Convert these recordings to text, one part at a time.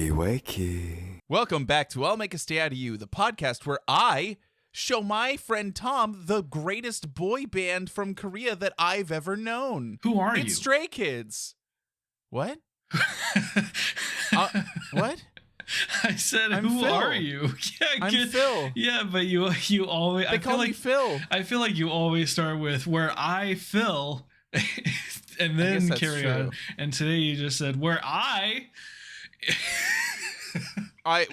Wakey, wakey. Welcome back to I'll Make a Stay Out of You, the podcast where I show my friend Tom the greatest boy band from Korea that I've ever known. Who are you? It's Stray Kids. What? What? I said, I'm who Phil. are you? Yeah, I'm Phil. Yeah, but you always. They call me Phil. I feel like you always start with where I Phil, and then carry on. And today you just said where I. I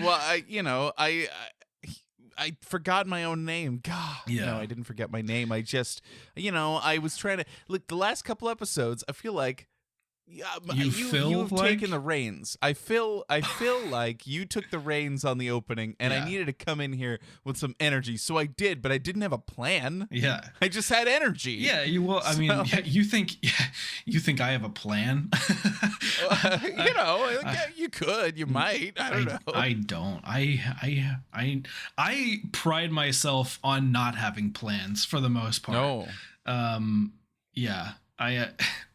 forgot my own name. God, yeah. No, I didn't forget my name. I just, I was trying to look. The last couple episodes, I feel like you've taken the reins. I feel like you took the reins on the opening, and I needed to come in here with some energy. So I did, but I didn't have a plan. Yeah, I just had energy. Yeah, you will. I mean, you think I have a plan? You could, you might. I don't know. I don't. I pride myself on not having plans for the most part. No. Yeah.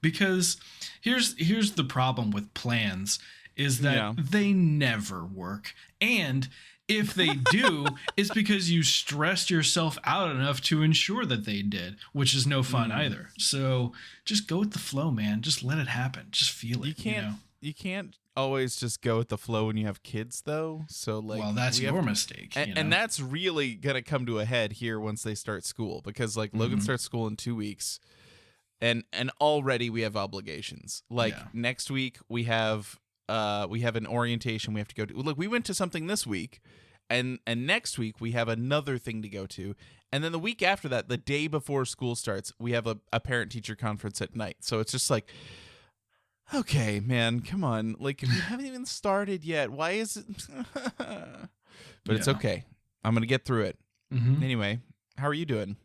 Because here's the problem with plans is that they never work, and if they do, it's because you stressed yourself out enough to ensure that they did, which is no fun either. So just go with the flow, man. Just let it happen. Just feel it. You can't always just go with the flow when you have kids, though. So well, that's your mistake. And that's really gonna come to a head here once they start school, because Logan starts school in 2 weeks. And already we have obligations. Next week we have an orientation we have to go to. Look, we went to something this week, and next week we have another thing to go to. And then the week after that, the day before school starts, we have a parent-teacher conference at night. So it's just like, okay, man, come on. Like, we haven't even started yet. Why is it? But it's okay. I'm going to get through it. Mm-hmm. Anyway, how are you doing?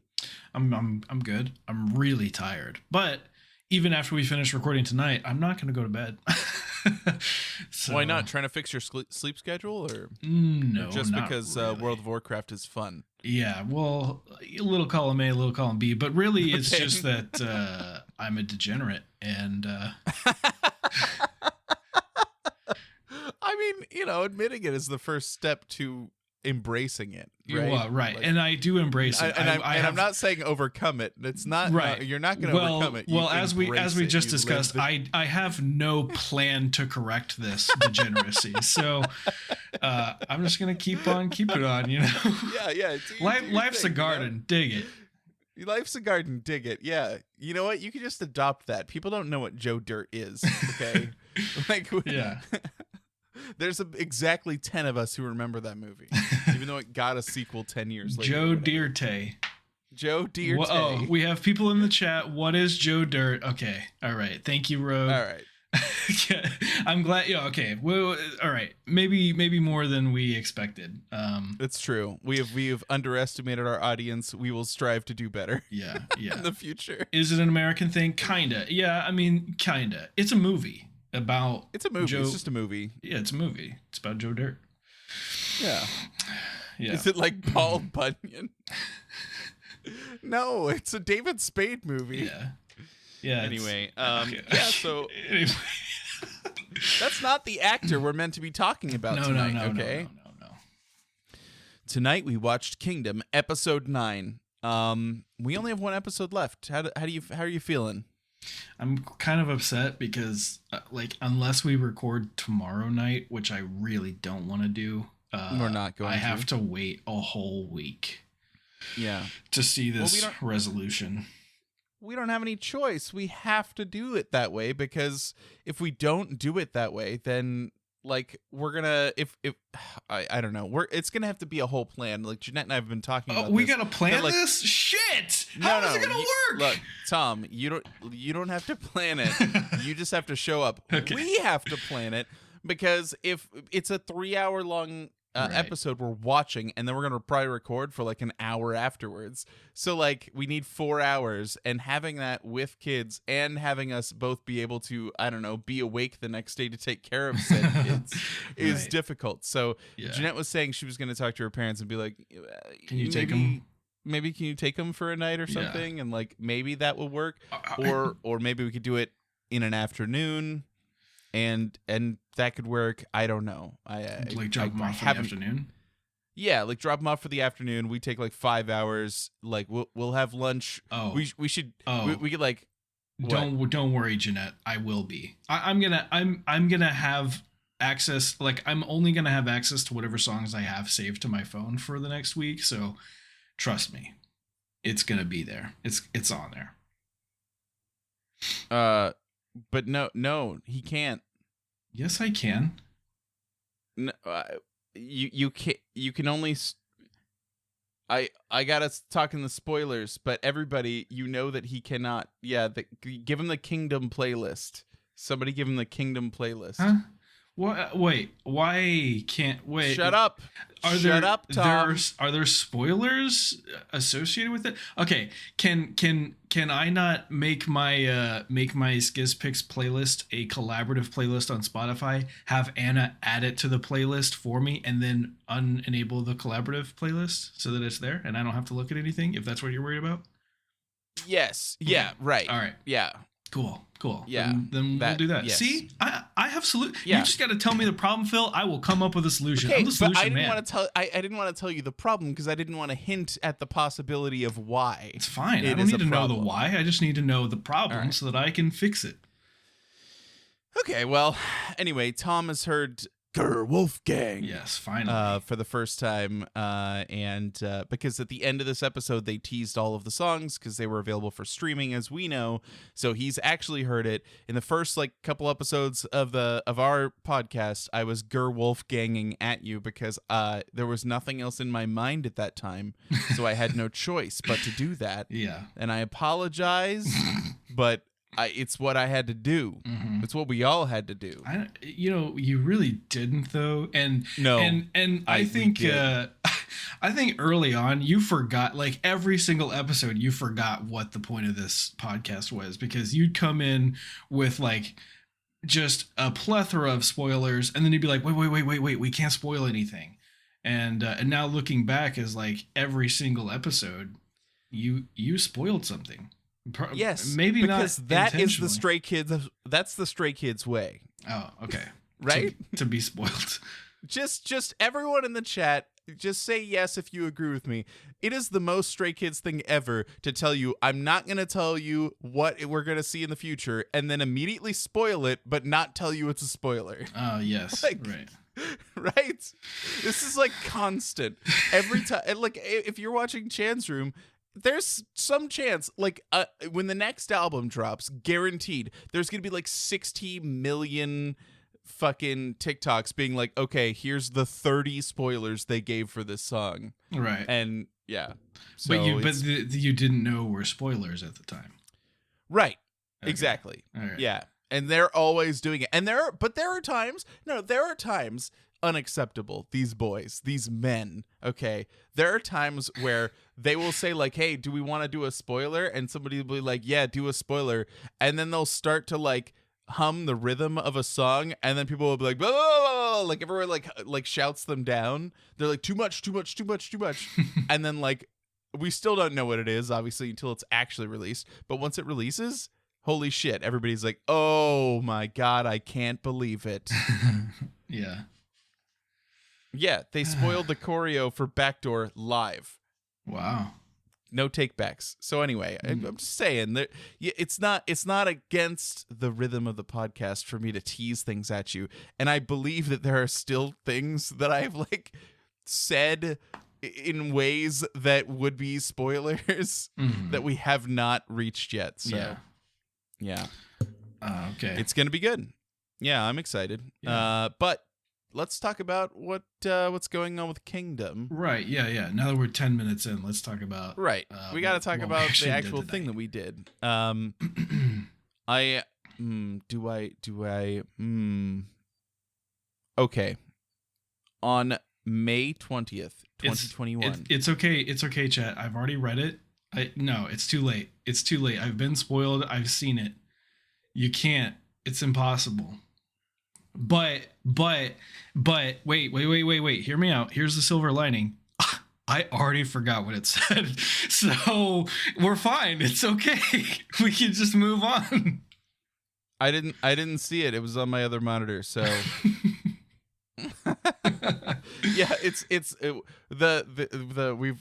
I'm good. I'm really tired. But even after we finish recording tonight, I'm not going to go to bed. So, why not? Trying to fix your sleep schedule, or no? Just not because really. World of Warcraft is fun. Yeah, well, a little column A, a little column B, but really it's just that I'm a degenerate, and I mean, admitting it is the first step to embracing it, right? Well, right. And I do embrace it. I'm not saying overcome it. It's not right. You're not going to overcome it. Well, as we just discussed, I have no plan to correct this degeneracy. So I'm just going to keep it on, Yeah. Life's a garden. Dig it. Life's a garden. Dig it. Yeah. You know what? You can just adopt that. People don't know what Joe Dirt is. Okay. Yeah. There's exactly 10 of us who remember that movie, even though it got a sequel 10 years later. Joe Dirte. Joe Dirte. Oh, we have people in the chat. What is Joe Dirt? Okay. All right. Thank you, Rogue. All right. Yeah, I'm glad. Yeah. Okay. Well, all right. Maybe more than we expected. It's true. We have underestimated our audience. We will strive to do better. Yeah. In the future. Is it an American thing? Kinda. Yeah. I mean, kinda. It's a movie. It's a movie. It's just a movie. Yeah, it's a movie. It's about Joe Dirt. Yeah. Yeah. Is it like Paul Bunyan? No, it's a David Spade movie. Yeah. Yeah. Anyway, okay. Yeah. So anyway. That's not the actor we're meant to be talking about tonight. Okay. No. Tonight we watched Kingdom episode 9. We only have one episode left. How are you feeling? I'm kind of upset because, unless we record tomorrow night, which I really don't want to do, we're not going. I have to wait a whole week. Yeah, to see this resolution. We don't have any choice. We have to do it that way, because if we don't do it that way, then we're gonna I don't know. It's gonna have to be a whole plan. Like Jeanette and I have been talking about. We gotta plan this? Shit! How is it gonna work? Look, Tom, you don't have to plan it. You just have to show up. Okay. We have to plan it, because if it's a 3-hour long episode we're watching, and then we're gonna probably record for an hour afterwards, so we need 4 hours, and having that with kids and having us both be able to, I don't know, be awake the next day to take care of said kids is difficult. So Jeanette was saying she was gonna talk to her parents and be like, can you take them? Maybe can you take them for a night or something? And maybe that will work, or maybe we could do it in an afternoon. and that could work. I don't know. Like drop them off in the afternoon. Yeah, like drop them off for the afternoon. We take like 5 hours. Like we'll have lunch. Oh, we should. We could like. Don't worry, Jeanette. I will be. I'm gonna have access. Like I'm only gonna have access to whatever songs I have saved to my phone for the next week. So trust me, it's gonna be there. It's on there. But no, he can't. Yes, I can. No, you can. You can only. I got us talking the spoilers, but everybody, you know that he cannot. Yeah, give him the Kingdom playlist. Somebody give him the Kingdom playlist. Huh? What? Wait. Why can't wait? Shut up. Shut up, Tom. Are there spoilers associated with it? Okay. Can I not make my Skiz Picks playlist a collaborative playlist on Spotify? Have Anna add it to the playlist for me, and then unenable the collaborative playlist so that it's there, and I don't have to look at anything if that's what you're worried about. Yes. Yeah. Right. All right. Yeah. Cool. Yeah. Then we'll do that. Yes. See, I have solution. Yeah. You just got to tell me the problem, Phil. I will come up with a solution. Okay, I'm the solution but I didn't man. want to tell. I didn't want to tell you the problem because I didn't want to hint at the possibility of why. It's fine. I don't need to know the why. I just need to know the problem so that I can fix it. Okay. Well, anyway, Tom has heard Wolfgang. Yes, finally. For the first time, and because at the end of this episode they teased all of the songs because they were available for streaming, as we know. So he's actually heard it in the first like couple episodes of our podcast. I was Wolfganging at you because there was nothing else in my mind at that time, so I had no choice but to do that. Yeah, and I apologize, but. It's what I had to do. Mm-hmm. It's what we all had to do. You really didn't though. And no, and I think I think early on you forgot, like every single episode, you forgot what the point of this podcast was because you'd come in with like just a plethora of spoilers, and then you'd be like, wait, we can't spoil anything. And now looking back is like every single episode, you spoiled something. Yes, maybe because not that is the Stray Kids. That's the Stray Kids way. Oh, okay. Right? To be spoiled. Just everyone in the chat, just say yes if you agree with me. It is the most Stray Kids thing ever to tell you, I'm not going to tell you what we're going to see in the future, and then immediately spoil it, but not tell you it's a spoiler. Oh, yes. Like, right. Right? This is like constant. Every time, like if you're watching Chan's Room, there's some chance, like, when the next album drops, guaranteed, there's gonna be like 60 million fucking TikToks being like, okay, here's the 30 spoilers they gave for this song. Right. And yeah. So but you didn't know were spoilers at the time. Right. Okay. Exactly. All right. Yeah. And they're always doing it. And there are times, unacceptable, these boys, these men, okay? There are times where they will say like, hey, do we want to do a spoiler? And somebody will be like, yeah, do a spoiler. And then they'll start to like hum the rhythm of a song, and then people will be like, blah, blah, blah, blah, like everyone like shouts them down. They're like, too much. And then like, we still don't know what it is, obviously, until it's actually released. But once it releases, holy shit, everybody's like, oh my God, I can't believe it. Yeah. Yeah, they spoiled the choreo for Backdoor live. Wow. No takebacks. So anyway, I'm just saying that it's not against the rhythm of the podcast for me to tease things at you, and I believe that there are still things that I've like said in ways that would be spoilers that we have not reached yet. So yeah. Okay. It's gonna be good. Yeah, I'm excited. Yeah. But let's talk about what's going on with Kingdom. Right. Yeah. Now that we're 10 minutes in, let's talk about. Right. We got to talk about the actual thing that we did. Okay. On May 20th, 2021. It's okay. It's okay, chat. I've already read it. No, it's too late. It's too late. I've been spoiled. I've seen it. You can't. It's impossible. But wait. Hear me out. Here's the silver lining. I already forgot what it said. So we're fine. It's okay. We can just move on. I didn't see it. It was on my other monitor. So yeah,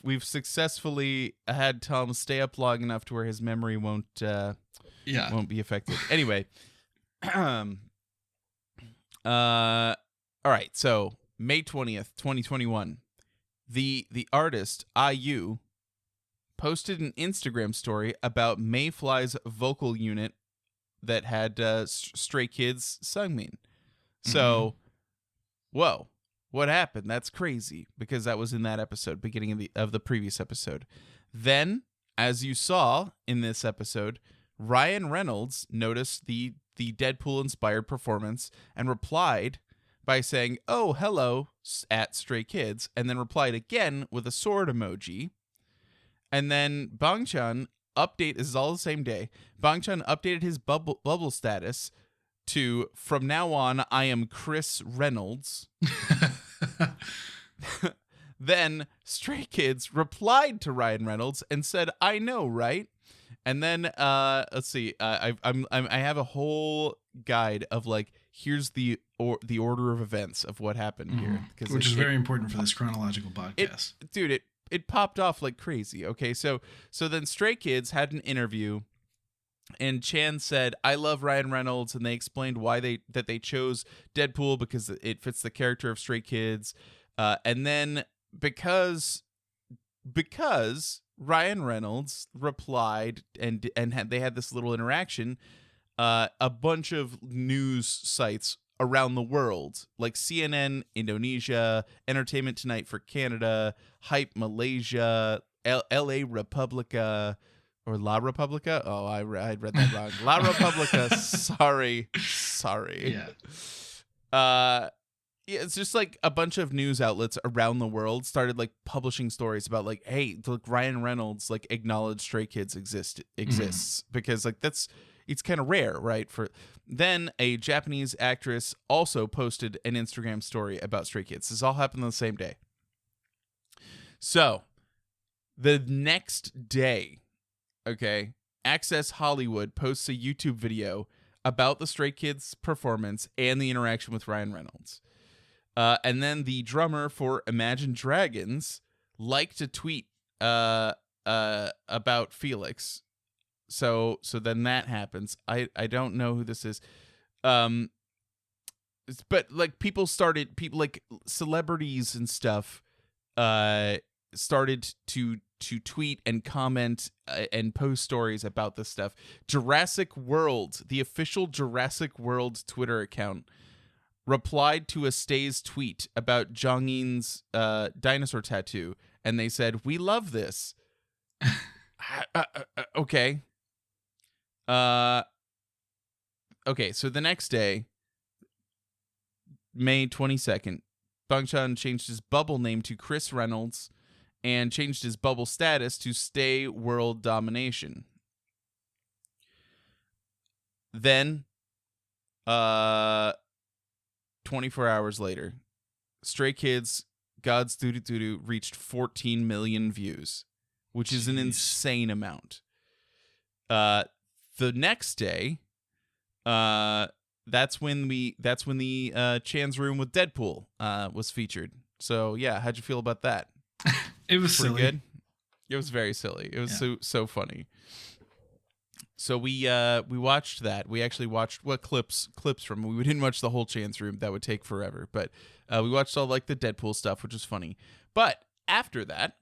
we've successfully had Tom stay up long enough to where his memory won't be affected. Anyway, all right. So May 20th, 2021, the artist IU posted an Instagram story about Mayfly's vocal unit that had Stray Kids Sungmin. So, whoa, what happened? That's crazy, because that was in that episode, beginning of the previous episode. Then, as you saw in this episode, Ryan Reynolds noticed the Deadpool-inspired performance and replied by saying, "Oh, hello," at Stray Kids, and then replied again with a sword emoji. And then Bangchan this is all the same day. Bangchan updated his bubble status to, "From now on, I am Chris Reynolds." Then Stray Kids replied to Ryan Reynolds and said, "I know, right?" And then let's see, I have a whole guide of like, here's the order of events of what happened here, which is very important for this chronological podcast. It popped off like crazy. Okay, so then Stray Kids had an interview, and Chan said, "I love Ryan Reynolds," and they explained why they chose Deadpool because it fits the character of Stray Kids, and then because Ryan Reynolds replied and they had this little interaction, a bunch of news sites around the world, like CNN Indonesia, Entertainment Tonight for Canada, Hype Malaysia, LA Republica, or La Republica. Oh, I read that wrong. La Republica. Sorry. Yeah, it's just like a bunch of news outlets around the world started like publishing stories about like, hey, look, Ryan Reynolds like acknowledged Stray Kids exists because like it's kind of rare, right? Then a Japanese actress also posted an Instagram story about Stray Kids. This all happened on the same day. So the next day, okay, Access Hollywood posts a YouTube video about the Stray Kids performance and the interaction with Ryan Reynolds. And then the drummer for Imagine Dragons liked a tweet about Felix. So then that happens. I don't know who this is. But like people like celebrities and stuff started to tweet and comment and post stories about this stuff. Jurassic World, the official Jurassic World Twitter account, replied to a Stay's tweet about Jong-in's dinosaur tattoo, and they said, "We love this." Okay. Okay, so the next day, May 22nd, Bangchan changed his bubble name to Chris Reynolds and changed his bubble status to Stay World Domination. Then, 24 hours later, Stray Kids God's Doo Doo Doo reached 14 million views, which is an insane amount. The next day, that's when the Chan's Room with Deadpool was featured. So yeah, how'd you feel about that? It was pretty silly. Good. It was very silly. It was so funny. So we watched that. We actually watched clips from. We didn't watch the whole Chan's Room. That would take forever. But we watched all like the Deadpool stuff, which was funny. But after that,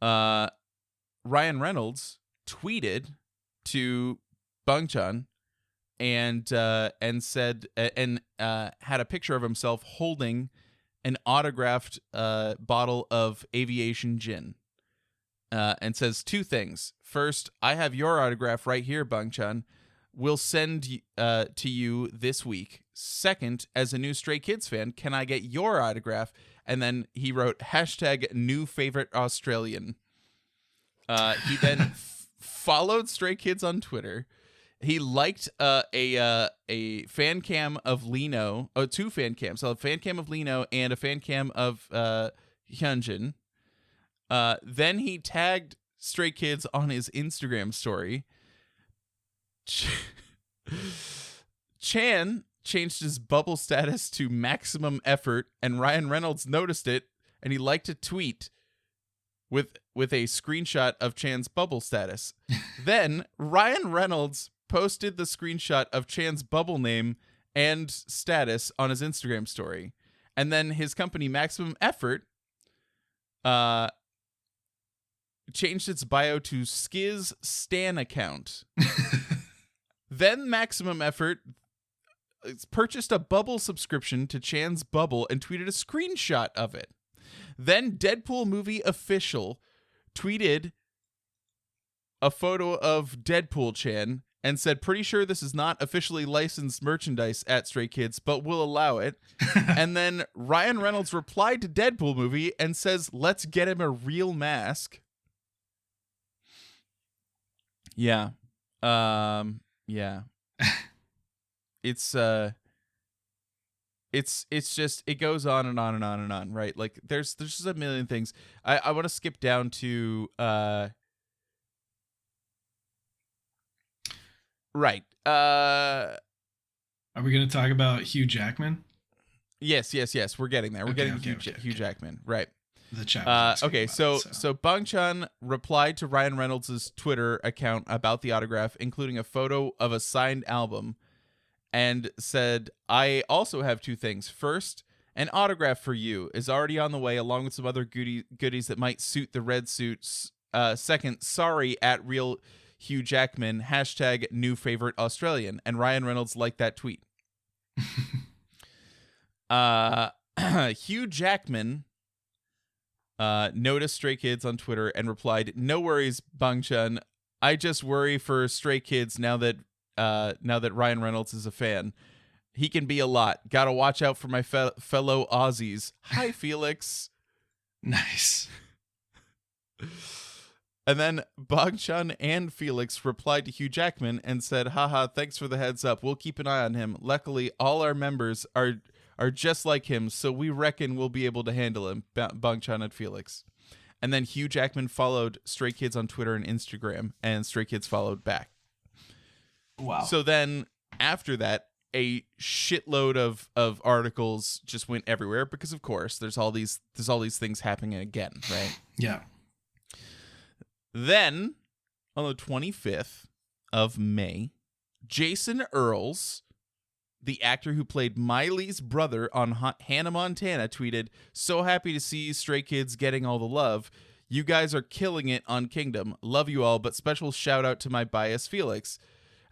Ryan Reynolds tweeted to Bangchan and said and had a picture of himself holding an autographed bottle of aviation gin, and says two things. First, I have your autograph right here, Bangchan. We'll send to you this week. Second, as a new Stray Kids fan, can I get your autograph? And then he wrote #NewFavoriteAustralian. He then followed Stray Kids on Twitter. He liked a fan cam of Lino, two fan cams, so a fan cam of Lino and a fan cam of Hyunjin. Then he tagged Stray Kids on his Instagram story. Chan changed his bubble status to maximum effort, and Ryan Reynolds noticed it, and he liked a tweet with a screenshot of Chan's bubble status. Then Ryan Reynolds posted the screenshot of Chan's bubble name and status on his Instagram story. And then his company Maximum Effort changed its bio to Skiz Stan account. Then Maximum Effort purchased a bubble subscription to Chan's bubble and tweeted a screenshot of it. Then Deadpool movie official tweeted a photo of Deadpool Chan and said, pretty sure this is not officially licensed merchandise at Stray Kids, but we'll allow it. And then Ryan Reynolds replied to Deadpool movie and says, let's get him a real mask. Yeah. Yeah. It's just, it goes on and on and on and on, right? Like there's just a million things. I want to skip down to right. Are we going to talk about Hugh Jackman? Yes. We're getting there. We're getting Hugh Jackman, right? The chat. Okay, so Bang Chan replied to Ryan Reynolds' Twitter account about the autograph, including a photo of a signed album, and said, I also have two things. First, an autograph for you is already on the way, along with some other goodies that might suit the red suits. Second, sorry, at real Hugh Jackman, # new favorite Australian. And Ryan Reynolds liked that tweet. Hugh Jackman noticed Stray Kids on Twitter and replied, no worries, Bang Chan. I just worry for Stray Kids now that Ryan Reynolds is a fan. He can be a lot. Gotta watch out for my fellow Aussies. Hi, Felix. Nice. And then Bang Chan and Felix replied to Hugh Jackman and said, haha, thanks for the heads up. We'll keep an eye on him. Luckily, all our members are just like him, so we reckon we'll be able to handle him. Bang Chan and Felix. And then Hugh Jackman followed Stray Kids on Twitter and Instagram, and Stray Kids followed back. Wow. So then after that, a shitload of articles just went everywhere because, of course, there's all these things happening again, right? Yeah. Then on the 25th of May, Jason Earls, the actor who played Miley's brother on Hannah Montana, tweeted, so happy to see Stray Kids getting all the love. You guys are killing it on Kingdom. Love you all, but special shout out to my bias Felix.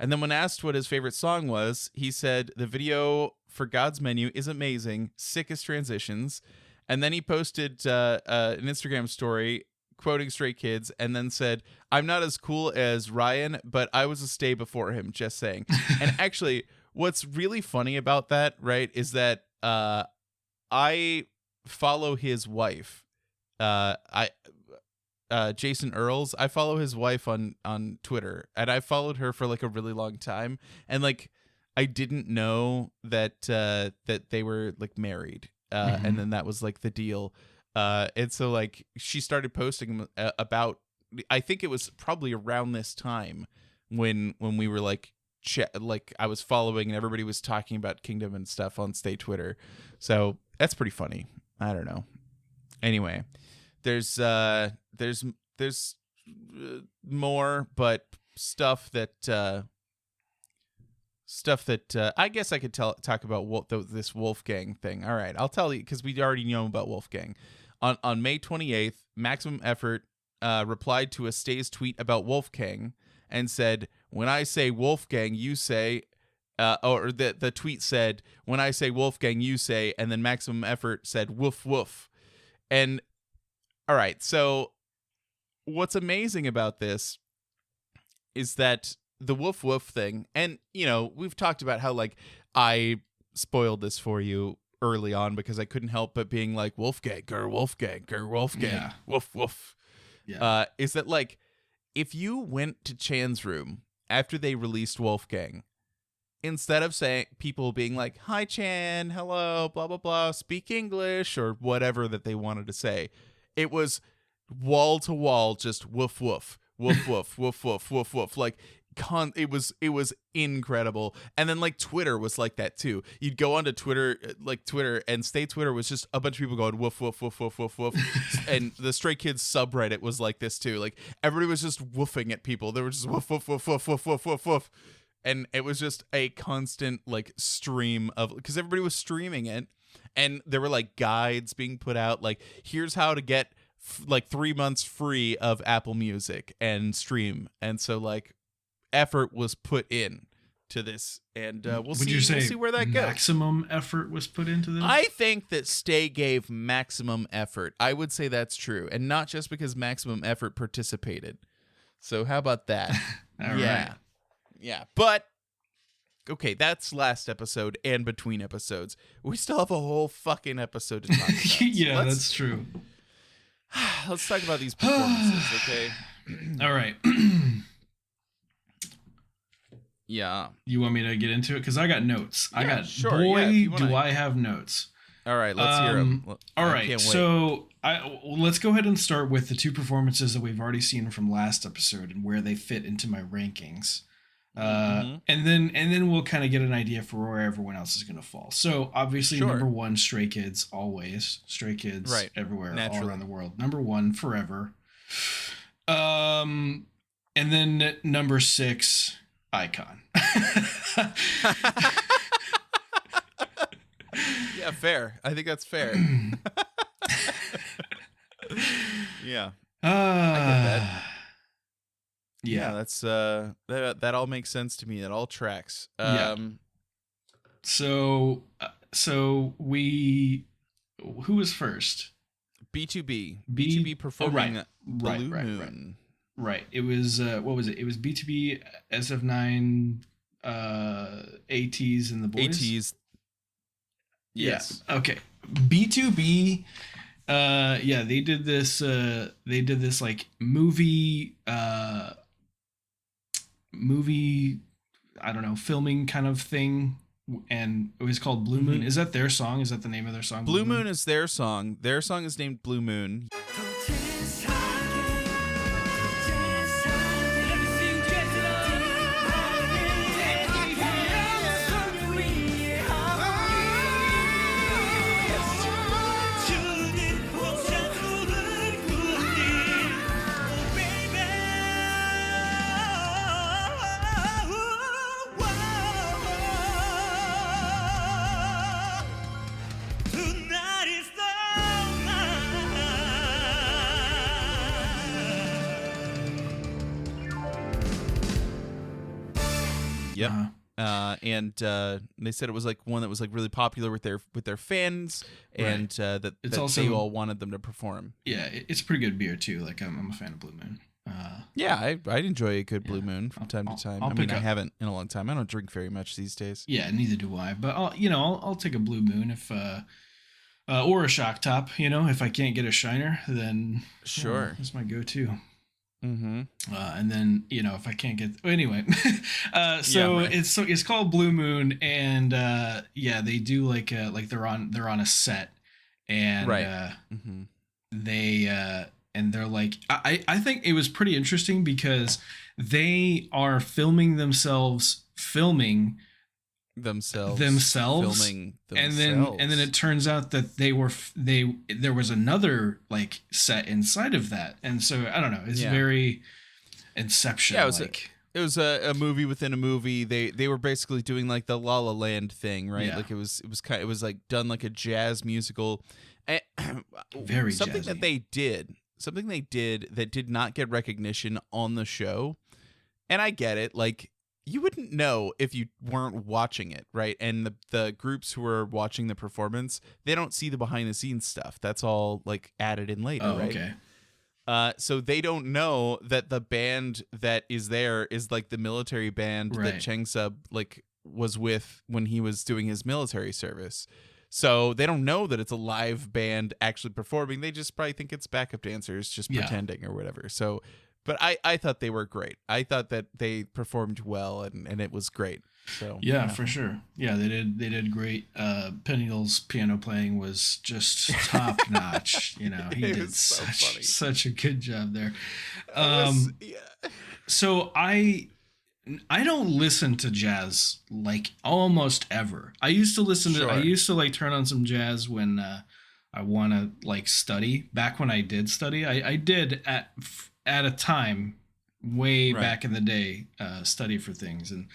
And then when asked what his favorite song was, he said, the video for God's Menu is amazing, sickest transitions. And then he posted an Instagram story quoting Stray Kids and then said, I'm not as cool as Ryan, but I was a stay before him, just saying. And actually, what's really funny about that, right, is that I follow his wife. Jason Earls, I follow his wife on Twitter, and I followed her for like a really long time, and like I didn't know that that they were like married, and then that was like the deal, and so like she started posting about, I think it was probably around this time when we were like like I was following and everybody was talking about Kingdom and stuff on Stay Twitter, so that's pretty funny. I don't know. Anyway, there's more, but stuff that I guess I could talk about this Wolfgang thing. All right, I'll tell you because we already know about Wolfgang. On May 28th, Maximum Effort replied to a Stays tweet about Wolfgang and said, when I say Wolfgang, you say, or the tweet said, when I say Wolfgang, you say, and then Maximum Effort said, woof, woof. And all right, so what's amazing about this is that the woof woof thing, and you know, we've talked about how like I spoiled this for you early on because I couldn't help but being like Wolfgang, yeah. woof woof. Yeah. Is that like if you went to Chan's room after they released Wolfgang, instead of saying people being like, hi Chan, hello, blah blah blah, speak English or whatever that they wanted to say, it was wall to wall, just woof woof, woof woof, woof woof, woof woof. Like it was incredible. And then like Twitter was like that too. You'd go onto Twitter, and Stay Twitter was just a bunch of people going woof woof woof woof woof woof. And the Stray Kids subreddit was like this too. Like everybody was just woofing at people. They were just woof woof woof woof woof woof woof woof. And it was just a constant like stream of, because everybody was streaming it, and there were like guides being put out, like here's how to get like 3 months free of Apple Music and stream. And so like effort was put in to this, and we'll see where that goes. Maximum effort was put into this? I think that Stay gave maximum effort. I would say that's true, and not just because maximum effort participated. So how about that? All right. Yeah, but okay, that's last episode and between episodes. We still have a whole fucking episode to talk about. Yeah, that's true. Let's talk about these performances, okay? All right. Yeah. You want me to get into it? Because I got notes. Yeah, I got, sure. Do I have notes. All right, let's hear them. All right, so let's go ahead and start with the two performances that we've already seen from last episode and where they fit into my rankings. And then we'll kind of get an idea for where everyone else is going to fall. So obviously, number one, Stray Kids, always. Stray Kids, right, everywhere, naturally, all around the world. Number one, forever. And then number 6, Icon. Yeah, fair. I think that's fair. Yeah. I get that. Yeah, that's that all makes sense to me. That all tracks. So who was first? B2B. B2B performing Blue Moon. Right. It was what was it? It was B2B, SF9, ATs and the boys. ATs. Yes. Yeah. Okay. B2B. They did this. They did this like movie. I don't know, filming kind of thing, and it was called Blue Moon. Is that their song? Is that the name of their song? Blue Moon is their song. Their song is named Blue Moon. Yep. And they said it was like one that was like really popular with their fans, and that also, they all wanted them to perform. Yeah, it's a pretty good beer too. Like I'm a fan of Blue Moon. Yeah, I'd enjoy a good Blue Moon from time to time. I haven't in a long time. I don't drink very much these days. Yeah, neither do I. But I'll take a Blue Moon if or a Shock Top. If I can't get a Shiner, then sure, that's my go-to. Mm-hmm. And then if I can't get anyway, it's called Blue Moon, and they do like they're on a set, and they're like I think it was pretty interesting because they are filming themselves filming and then it turns out that there was another like set inside of that, and so I don't know, it's very Inception. Yeah, it was a movie within a movie. They were basically doing like the La La Land thing, right? Like it was like done like a jazz musical. Very something jazzy. Something they did that did not get recognition on the show, and I get it, like. You wouldn't know if you weren't watching it, right? And the groups who are watching the performance, they don't see the behind the scenes stuff. That's all like added in later, right? Okay. So they don't know that the band that is there is like the military band that Cheng Sub like was with when he was doing his military service. So they don't know that it's a live band actually performing. They just probably think it's backup dancers just pretending or whatever. So. But I thought they were great. I thought that they performed well, and it was great. So yeah, for sure. Yeah, they did great. Peniel's piano playing was just top notch. He did such a good job there. So I don't listen to jazz like almost ever. I used to listen to. I used to like turn on some jazz when I want to like study. Back when I did study, I did at a time way back in the day study for things, and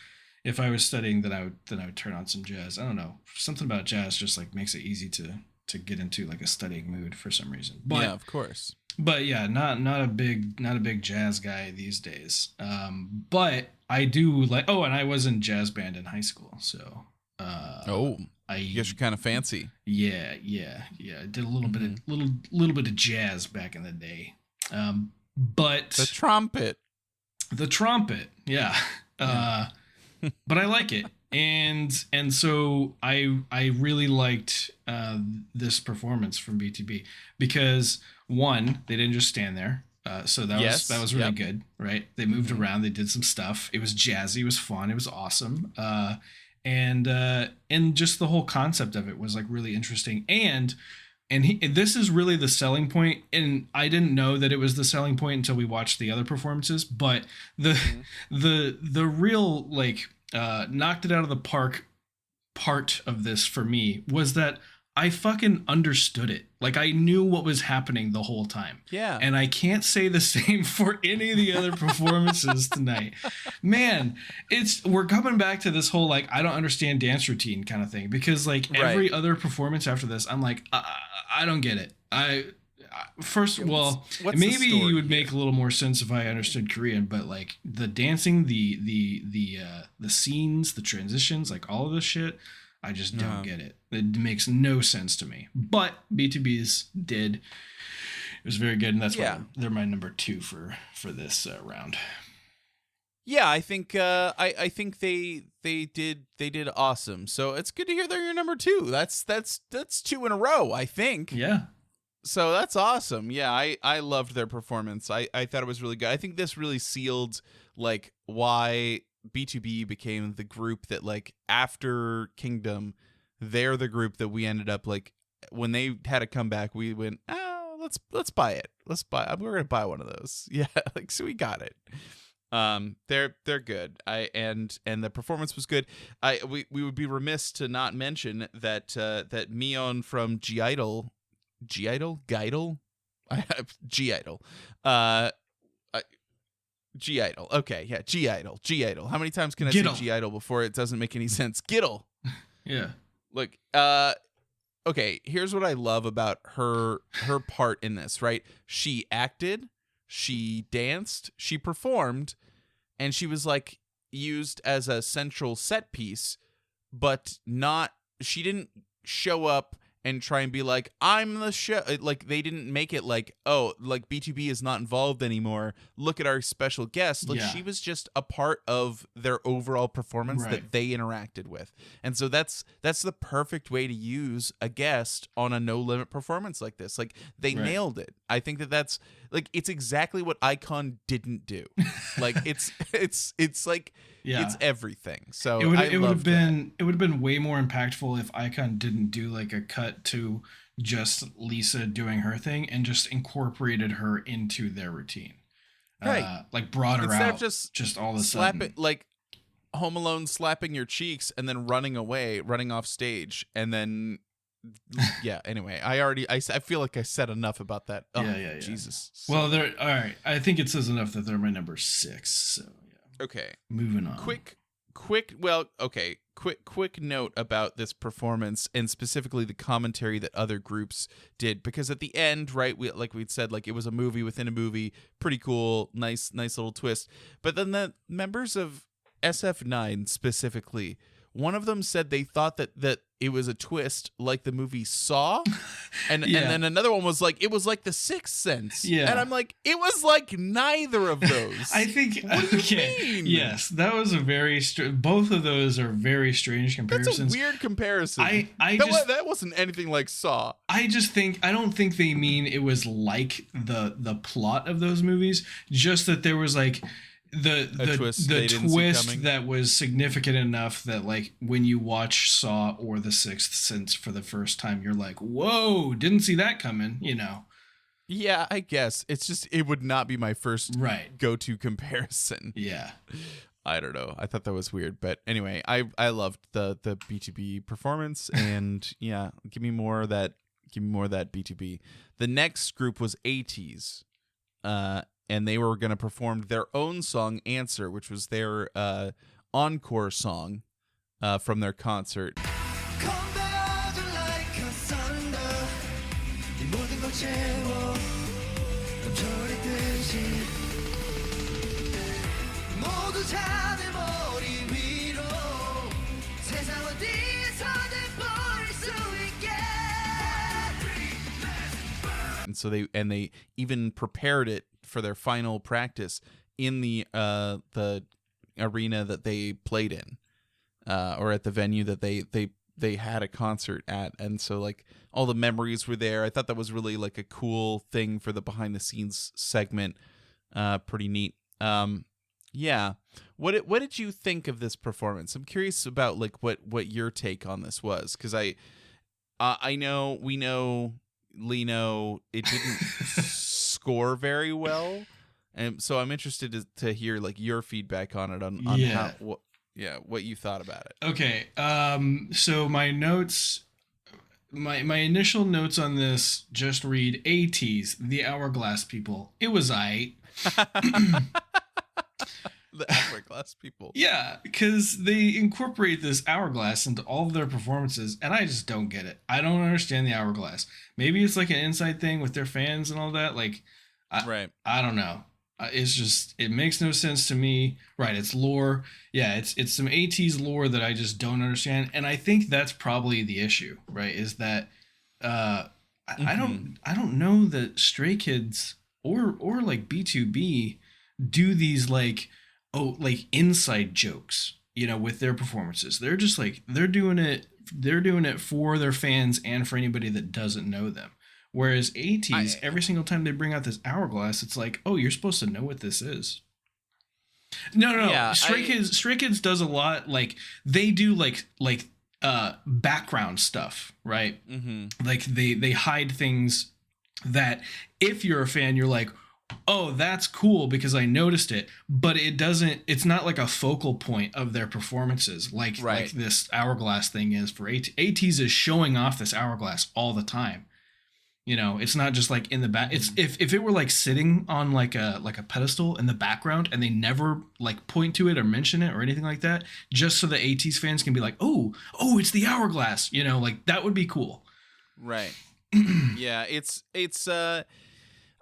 if I was studying, then I would turn on some jazz. I don't know, something about jazz just like makes it easy to get into like a studying mood for some reason. But, yeah, of course. But yeah, not a big jazz guy these days. But I do like. Oh, and I was in jazz band in high school, so. I guess you're kind of fancy. Yeah. I did a little bit of little bit of jazz back in the day. But the trumpet, yeah. But I like it, and so I really liked this performance from BTB because one, they didn't just stand there. So that was really good, right? They moved around, they did some stuff. It was jazzy, it was fun, it was awesome. And just the whole concept of it was like really interesting. And this is really the selling point, and I didn't know that it was the selling point until we watched the other performances. But the real like knocked it out of the park part of this for me was that I fucking understood it. Like I knew what was happening the whole time. Yeah. And I can't say the same for any of the other performances tonight. Man, we're coming back to this whole like I don't understand dance routine kind of thing, because like every other performance after this, I'm like I don't get it. What's maybe you would make a little more sense if I understood Korean, but like the dancing, the scenes, the transitions, like all of this shit, I just don't get it. It makes no sense to me. But B2B's did. It was very good, and that's why they're my number 2 for this round. Yeah, I think I think they did awesome. So it's good to hear they're your number 2. That's 2 in a row, I think. Yeah. So that's awesome. Yeah, I loved their performance. I thought it was really good. I think this really sealed like why B2B became the group that like after Kingdom, they're the group that we ended up like when they had a comeback, we went, let's buy it. We're gonna buy one of those. Yeah, like so we got it. They're good. And the performance was good. We would be remiss to not mention that Mion from G-Idol, G-Idol. G-Idol. Okay, yeah, G-Idol. How many times can I say G-Idol before it doesn't make any sense? Giddle. Yeah. Look, okay, here's what I love about her part in this, right? She acted, she danced, she performed, and she was like used as a central set piece, but she didn't show up and try and be like, I'm the show. Like, they didn't make it like, oh, like B2B is not involved anymore. Look at our special guest. Like, she was just a part of their overall performance that they interacted with. And so that's the perfect way to use a guest on a No Limit performance like this. Like, they nailed it. I think that's like, it's exactly what Icon didn't do. Like, it's like, it's everything. So it would have been way more impactful if Icon didn't do like a cut to just Lisa doing her thing and just incorporated her into their routine. Right. Like brought her instead out of just all of a sudden. Slap it like Home Alone slapping your cheeks and then running off stage, and then anyway, I feel like I said enough about that. Yeah. Jesus. Well, they're all right. I think it says enough that they're my number 6. So okay. Moving on. Quick note about this performance, and specifically the commentary that other groups did, because at the end, right, we'd said, like, it was a movie within a movie, pretty cool, nice little twist. But then the members of SF9 specifically, one of them said they thought that it was a twist like the movie Saw, and then another one was like, it was like The Sixth Sense. Yeah. And I'm like, it was like neither of those. I think, what do you mean? Yes, that was a very both of those are very strange comparisons. That's a weird comparison. That wasn't anything like Saw. I don't think they mean it was like the plot of those movies, just that there was like the twist that was significant enough that like when you watch Saw or The Sixth Sense for the first time, you're like, whoa, didn't see that coming, you know. Yeah, I guess it's just, it would not be my first go-to comparison. Yeah. I don't know. I thought that was weird, but anyway, I loved the B2B performance, and yeah, give me more of that B2B. The next group was ATEEZ, and they were going to perform their own song "Answer," which was their encore song from their concert. And so they even prepared it for their final practice in the arena that they played in, or at the venue that they had a concert at. And so like all the memories were there. I thought that was really like a cool thing for the behind the scenes segment. Pretty neat. Yeah. What did you think of this performance? I'm curious about like what your take on this was, because I know we know Lino, it didn't score very well, and so I'm interested to hear like your feedback on it on what you thought about it. Okay. So my notes, my initial notes on this just read ATEEZ, the Hourglass people. It was aight. The Hourglass people. Yeah, because they incorporate this hourglass into all of their performances, and I just don't get it. I don't understand the hourglass. Maybe it's like an inside thing with their fans and all that. Like, I don't know. It's just, it makes no sense to me. Right, it's lore. Yeah, it's some ATEEZ lore that I just don't understand, and I think that's probably the issue. Right, is that I don't know that Stray Kids or like B2B do these like inside jokes, with their performances. They're just like, they're doing it for their fans and for anybody that doesn't know them. Whereas ATEEZ, every single time they bring out this hourglass, it's like, oh, you're supposed to know what this is. No. Yeah, Stray Kids does a lot. Like they do like background stuff, right? Mm-hmm. Like they hide things that if you're a fan, you're like, oh, that's cool because I noticed it, but it's not like a focal point of their performances like this hourglass thing is for ATEEZ is showing off this hourglass all the time. It's not just like in the back. It's if it were like sitting on like a pedestal in the background and they never like point to it or mention it or anything like that, just so the ATEEZ fans can be like, oh, it's the hourglass, like that would be cool. Right. Yeah, it's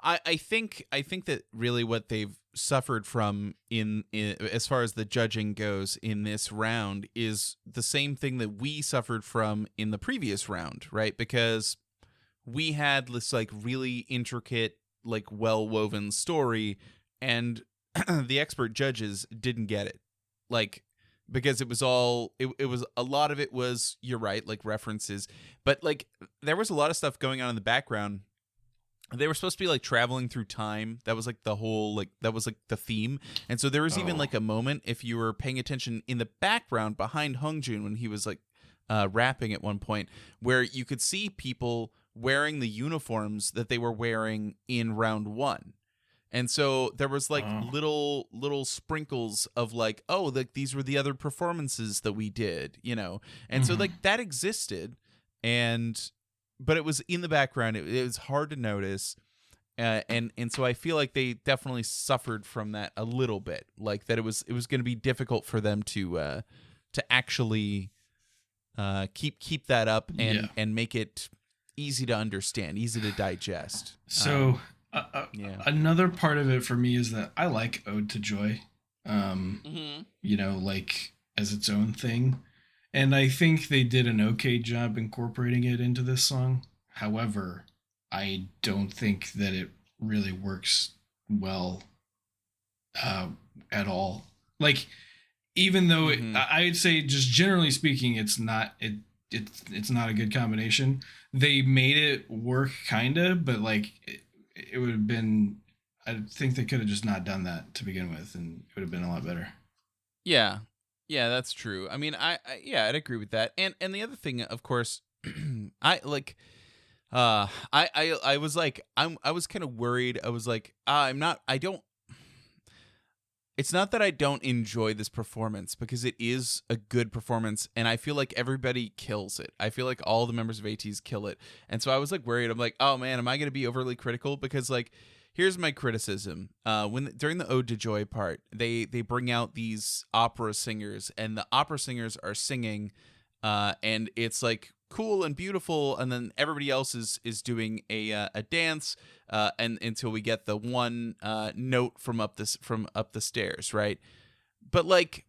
I think that really what they've suffered from in as far as the judging goes in this round is the same thing that we suffered from in the previous round, right? Because we had this like really intricate, like well-woven story, and the expert judges didn't get it. Like, because it was all it was a lot of it was, you're right, like references, but like there was a lot of stuff going on in the background. They were supposed to be like traveling through time. That was like the whole, like that was like the theme. And so there was even like a moment, if you were paying attention in the background behind Hungjun when he was like rapping at one point, where you could see people wearing the uniforms that they were wearing in round one. And so there was like little sprinkles of like, oh, like these were the other performances that we did, And so like that existed, but it was in the background. It was hard to notice, and so I feel like they definitely suffered from that a little bit. Like that it was going to be difficult for them to actually keep that up and make it easy to understand, easy to digest. So another part of it for me is that I like Ode to Joy, like as its own thing. And I think they did an okay job incorporating it into this song. However, I don't think that it really works well at all. Like, even though I'd say, just generally speaking, it's not a good combination. They made it work, kinda, but like it would have been. I think they could have just not done that to begin with, and it would have been a lot better. Yeah. Yeah, that's true. I mean, I'd agree with that. And the other thing, of course, I was like, I was kind of worried. I was like, it's not that I don't enjoy this performance, because it is a good performance, and I feel like everybody kills it. I feel like all the members of ATEEZ kill it. And so I was like worried. I'm like, oh man, am I going to be overly critical? Because like, here's my criticism. During the Ode to Joy part, they bring out these opera singers, and the opera singers are singing, and it's like cool and beautiful, and then everybody else is doing a dance, and until we get the one note from up the stairs, right? But like,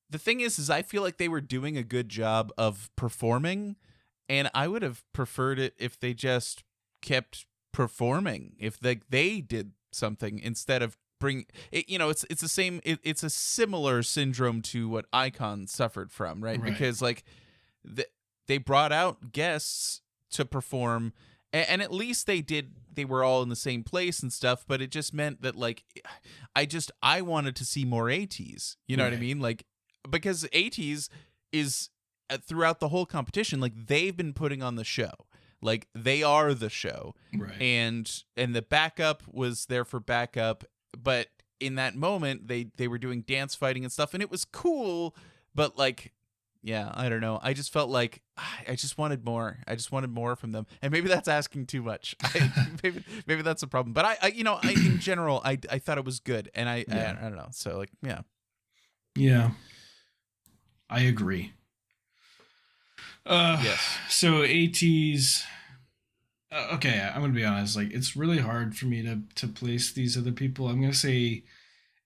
the thing is I feel like they were doing a good job of performing, and I would have preferred it if they just kept performing, if they did something instead of bring it. It's the same. It's a similar syndrome to what Icon suffered from, right? Because like they brought out guests to perform, and at least they were all in the same place and stuff, but it just meant that like I wanted to see more ATEEZ, you know what I mean? Like, because ATEEZ is throughout the whole competition, like they've been putting on the show. Like they are the show. Right. And the backup was there for backup, but in that moment they were doing dance fighting and stuff, and it was cool, but like, yeah, I don't know. I just felt like I just wanted more. I just wanted more from them, and maybe that's asking too much. Maybe that's a problem. But I in general, I thought it was good, and I don't know. So like, yeah, I agree. Yes. So ATEEZ. Okay, I'm gonna be honest. Like, it's really hard for me to place these other people. I'm gonna say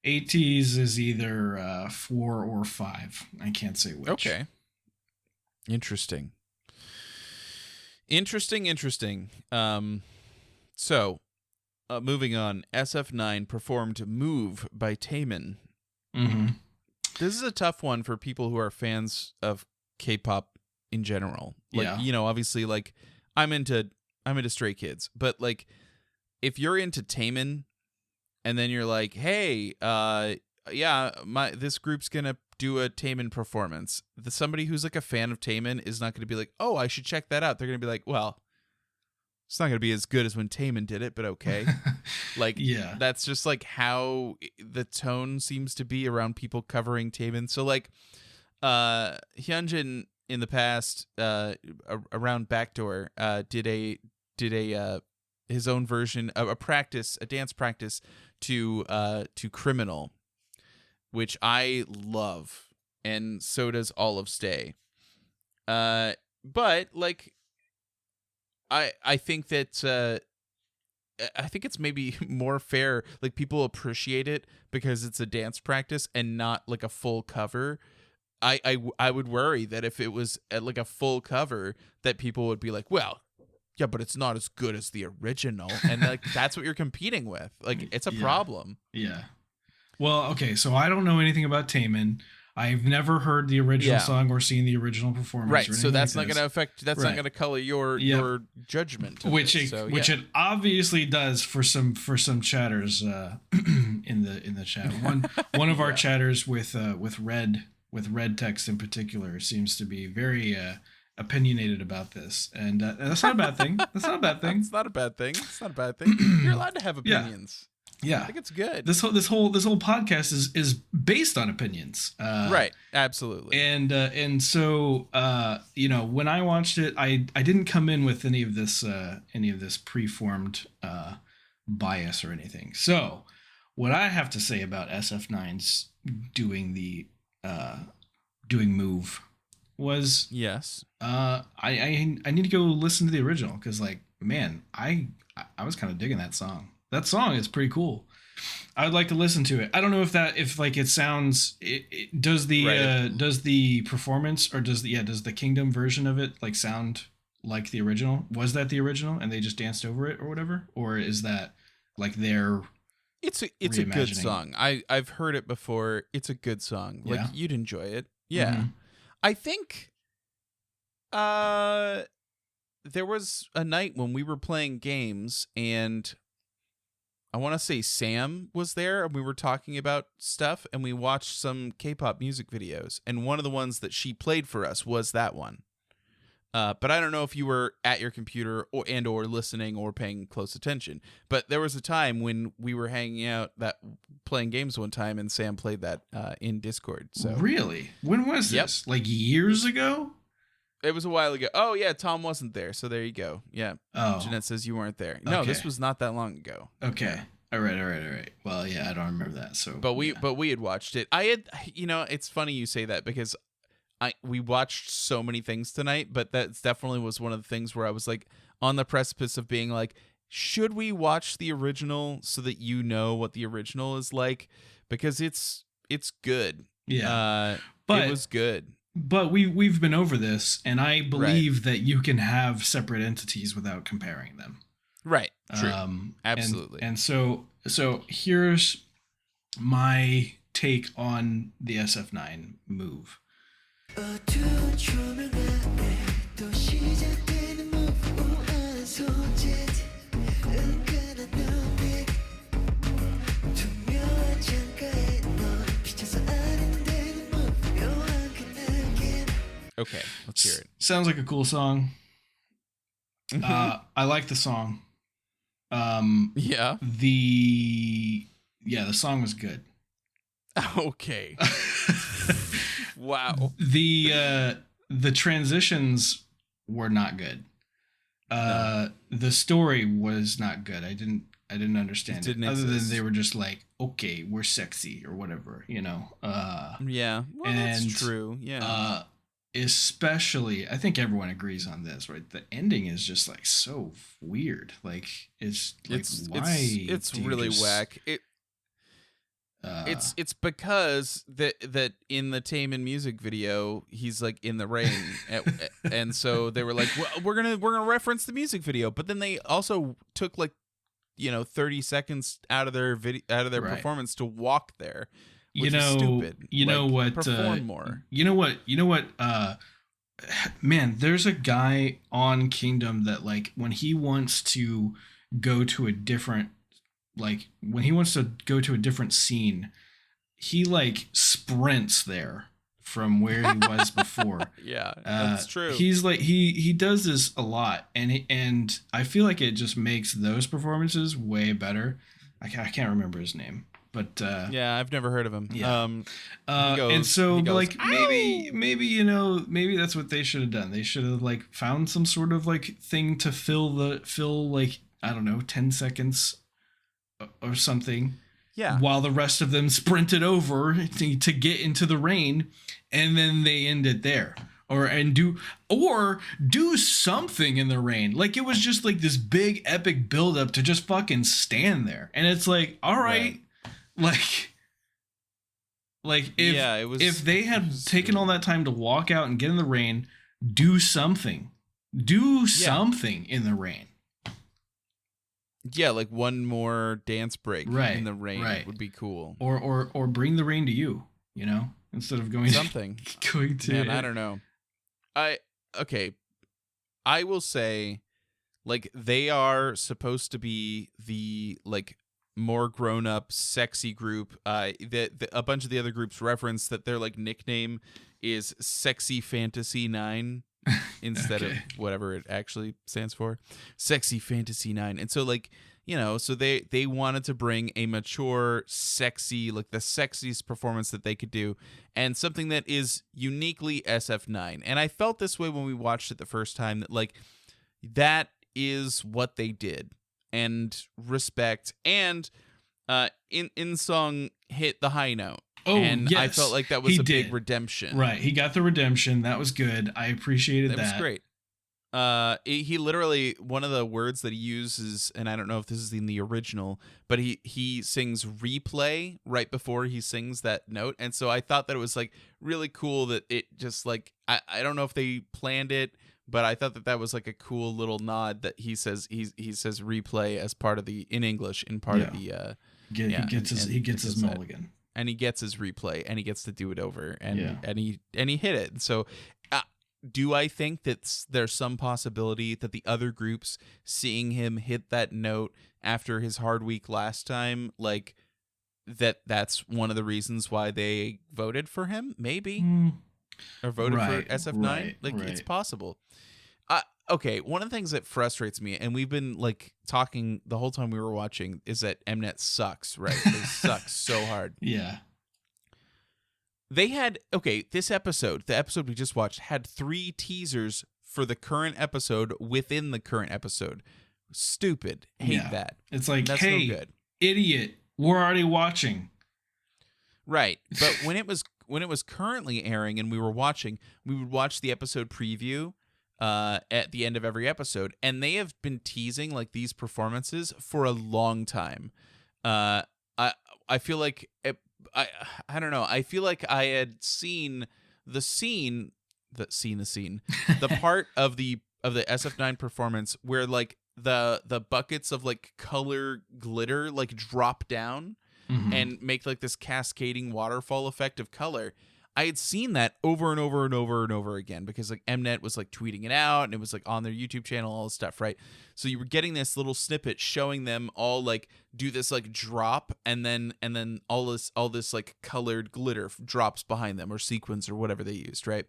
ATEEZ is either 4 or 5. I can't say which. Okay. Interesting. So, moving on. SF9 performed "Move" by Taemin. Mm-hmm. This is a tough one for people who are fans of K-pop in general. Like, obviously, like I'm into Stray Kids, but like if you're into Taemin, and then you're like, hey, this group's gonna do a Taemin performance. Somebody who's like a fan of Taemin is not gonna be like, oh, I should check that out. They're gonna be like, well, it's not gonna be as good as when Taemin did it, but okay. Like, that's just like how the tone seems to be around people covering Taemin. So like, Hyunjin in the past, around Backdoor, did his own version of a dance practice to Criminal, which I love, and so does All of Stay. But like, I think that I think it's maybe more fair. Like, people appreciate it because it's a dance practice and not like a full cover. I would worry that if it was like a full cover, that people would be like, well, yeah, but it's not as good as the original, and like that's what you're competing with. Like, it's a problem. Yeah. Well, okay, so I don't know anything about Taemin. I've never heard the original song or seen the original performance. Right. So that's not going to affect. That's not going to color your judgment. Which it obviously does for some chatters in the chat. One of our chatters with red text in particular seems to be very opinionated about this, and that's not a bad thing. That's not a bad thing. It's not a bad thing. It's not a bad thing. You're allowed to have opinions. Yeah, I think it's good. This whole podcast is based on opinions. Right. Absolutely. And so when I watched it, I didn't come in with any of this preformed bias or anything. So what I have to say about SF9's doing Move was I need to go listen to the original, because like, man, I was kind of digging that song. That song is pretty cool. I would like to listen to it. I don't know if it sounds. Does the performance, or does the Kingdom version of it like sound like the original? Was that the original and they just danced over it or whatever, or is that like their? It's a good song. I've heard it before. It's a good song. Like, you'd enjoy it. Yeah. Mm-hmm. I think there was a night when we were playing games, and I want to say Sam was there, and we were talking about stuff, and we watched some K-pop music videos, and one of the ones that she played for us was that one. But I don't know if you were at your computer or listening or paying close attention. But there was a time when we were hanging out playing games one time, and Sam played that in Discord. So really, when was this? Like years ago? It was a while ago. Oh yeah, Tom wasn't there, so there you go. Yeah. Oh, Jeanette says you weren't there. No, this was not that long ago. Okay. Yeah. All right. Well, yeah, I don't remember that. So, but we had watched it. I had, it's funny you say that because we watched so many things tonight, but that definitely was one of the things where I was like on the precipice of being like, should we watch the original so that you know what the original is like? Because it's good. Yeah, but it was good. But we've been over this, and I believe that you can have separate entities without comparing them. Right. True. Absolutely. And so here's my take on the SF9 move. Okay, let's hear it. Sounds like a cool song. I like the song. Yeah. The song was good. Okay. Wow. The transitions were not good. No. The story was not good. I didn't understand it. Other than they were just like, okay, we're sexy or whatever, Yeah. Well, that's true. Yeah. Especially, I think everyone agrees on this, right? The ending is just like so weird. Like it's really whack. It's because that in the Taemin music video he's like in the rain, and so they were like, well, we're gonna reference the music video, but then they also took like 30 seconons out of their performance to walk there. Which is stupid. Perform more. Man, there's a guy on Kingdom that like when he wants to go to a different scene, he like sprints there from where he was before. Yeah, that's true. He's like he does this a lot, and I feel like it just makes those performances way better. I can't remember his name. But yeah, I've never heard of him. Yeah. And so like maybe that's what they should have done. They should have like found some sort of like thing to fill like, I don't know, 10 seconds or something. Yeah. While the rest of them sprinted over to get into the rain, and then they end it there. Or do something in the rain. Like it was just like this big epic buildup to just fucking stand there. And it's like, all right. Like if they had taken all that time to walk out and get in the rain, do something in the rain. Yeah, like one more dance break in the rain would be cool. Or bring the rain to you, instead of going something. Going to Man, I don't know. I will say, like, they are supposed to be the like more grown-up sexy group. A bunch of the other groups reference that their like nickname is Sexy Fantasy 9 instead of whatever it actually stands for, Sexy Fantasy 9. And so like, so they wanted to bring a mature, sexy, like the sexiest performance that they could do, and something that is uniquely SF9. And I felt this way when we watched it the first time, that like that is what they did. And respect, and in song hit the high note. Oh, and yes, I felt like that was big redemption. Right, he got the redemption. That was good. I appreciated that. That was great. He literally, one of the words that he uses, and I don't know if this is in the original, but he sings replay right before he sings that note, and so I thought that it was like really cool that it just like I don't know if they planned it. But I thought that was like a cool little nod that he says replay as part of the in English in part of the he gets his mulligan, and he gets his replay, and he gets to do it over, and he hit it. So do I think that there's some possibility that the other groups seeing him hit that note after his hard week last time, like that's one of the reasons why they voted for him? Maybe. Or voted for SF9? It's possible. okay, one of the things that frustrates me, and we've been like talking the whole time we were watching, is that Mnet sucks, right? They suck so hard. Yeah. They had, this episode, the episode we just watched, had 3 teasers for the current episode within the current episode. Stupid. Hate that. It's like, that's hey, no good. Idiot, we're already watching. Right. But when it was currently airing and we were watching, we would watch the episode preview at the end of every episode, and they have been teasing like these performances for a long time. I feel like I don't know. I feel like I had seen the part of the SF9 performance where like the buckets of like color glitter like drop down and make like this cascading waterfall effect of color. I had seen that over and over and over and over again because like Mnet was like tweeting it out and it was like on their YouTube channel, all this stuff, right? So you were getting this little snippet showing them all like do this like drop and then all this like colored glitter drops behind them or sequins or whatever they used, right?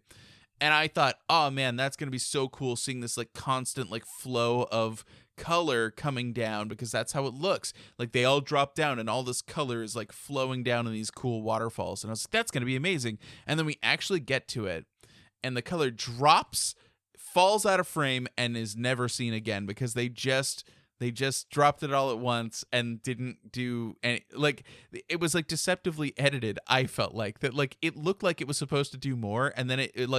And I thought, oh man, that's gonna be so cool seeing this like constant like flow of color coming down because that's how it looks. Like they all drop down and all this color is like flowing down in these cool waterfalls. And I was like, that's gonna be amazing. And then we actually get to it, and the color drops, falls out of frame, and is never seen again because they just dropped it all at once and didn't do any, like it was like deceptively edited. I felt like that, like it looked like it was supposed to do more, and then it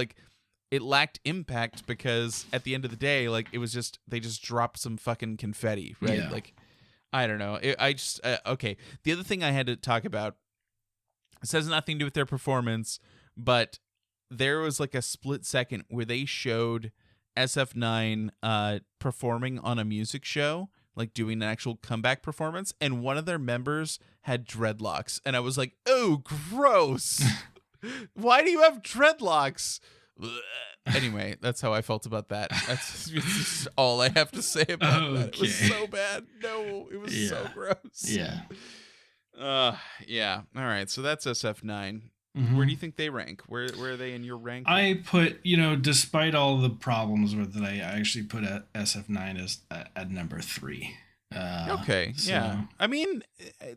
lacked impact because at the end of the day, like it was just they just dropped some fucking confetti, right? Yeah. Like I don't know. Okay. The other thing I had to talk about, this has nothing to do with their performance, but there was like a split second where they showed SF9 performing on a music show, like doing an actual comeback performance, and one of their members had dreadlocks, and I was like, oh, gross. Why do you have dreadlocks? Anyway, that's how I felt about that. That's all I have to say about that. It was so bad. No, it was so gross. Yeah. Yeah. All right. So that's SF9. Where do you think they rank? Where are they in your rank? I put, despite all the problems with it, I actually put SF9 as at number 3. Okay. So, yeah. I mean,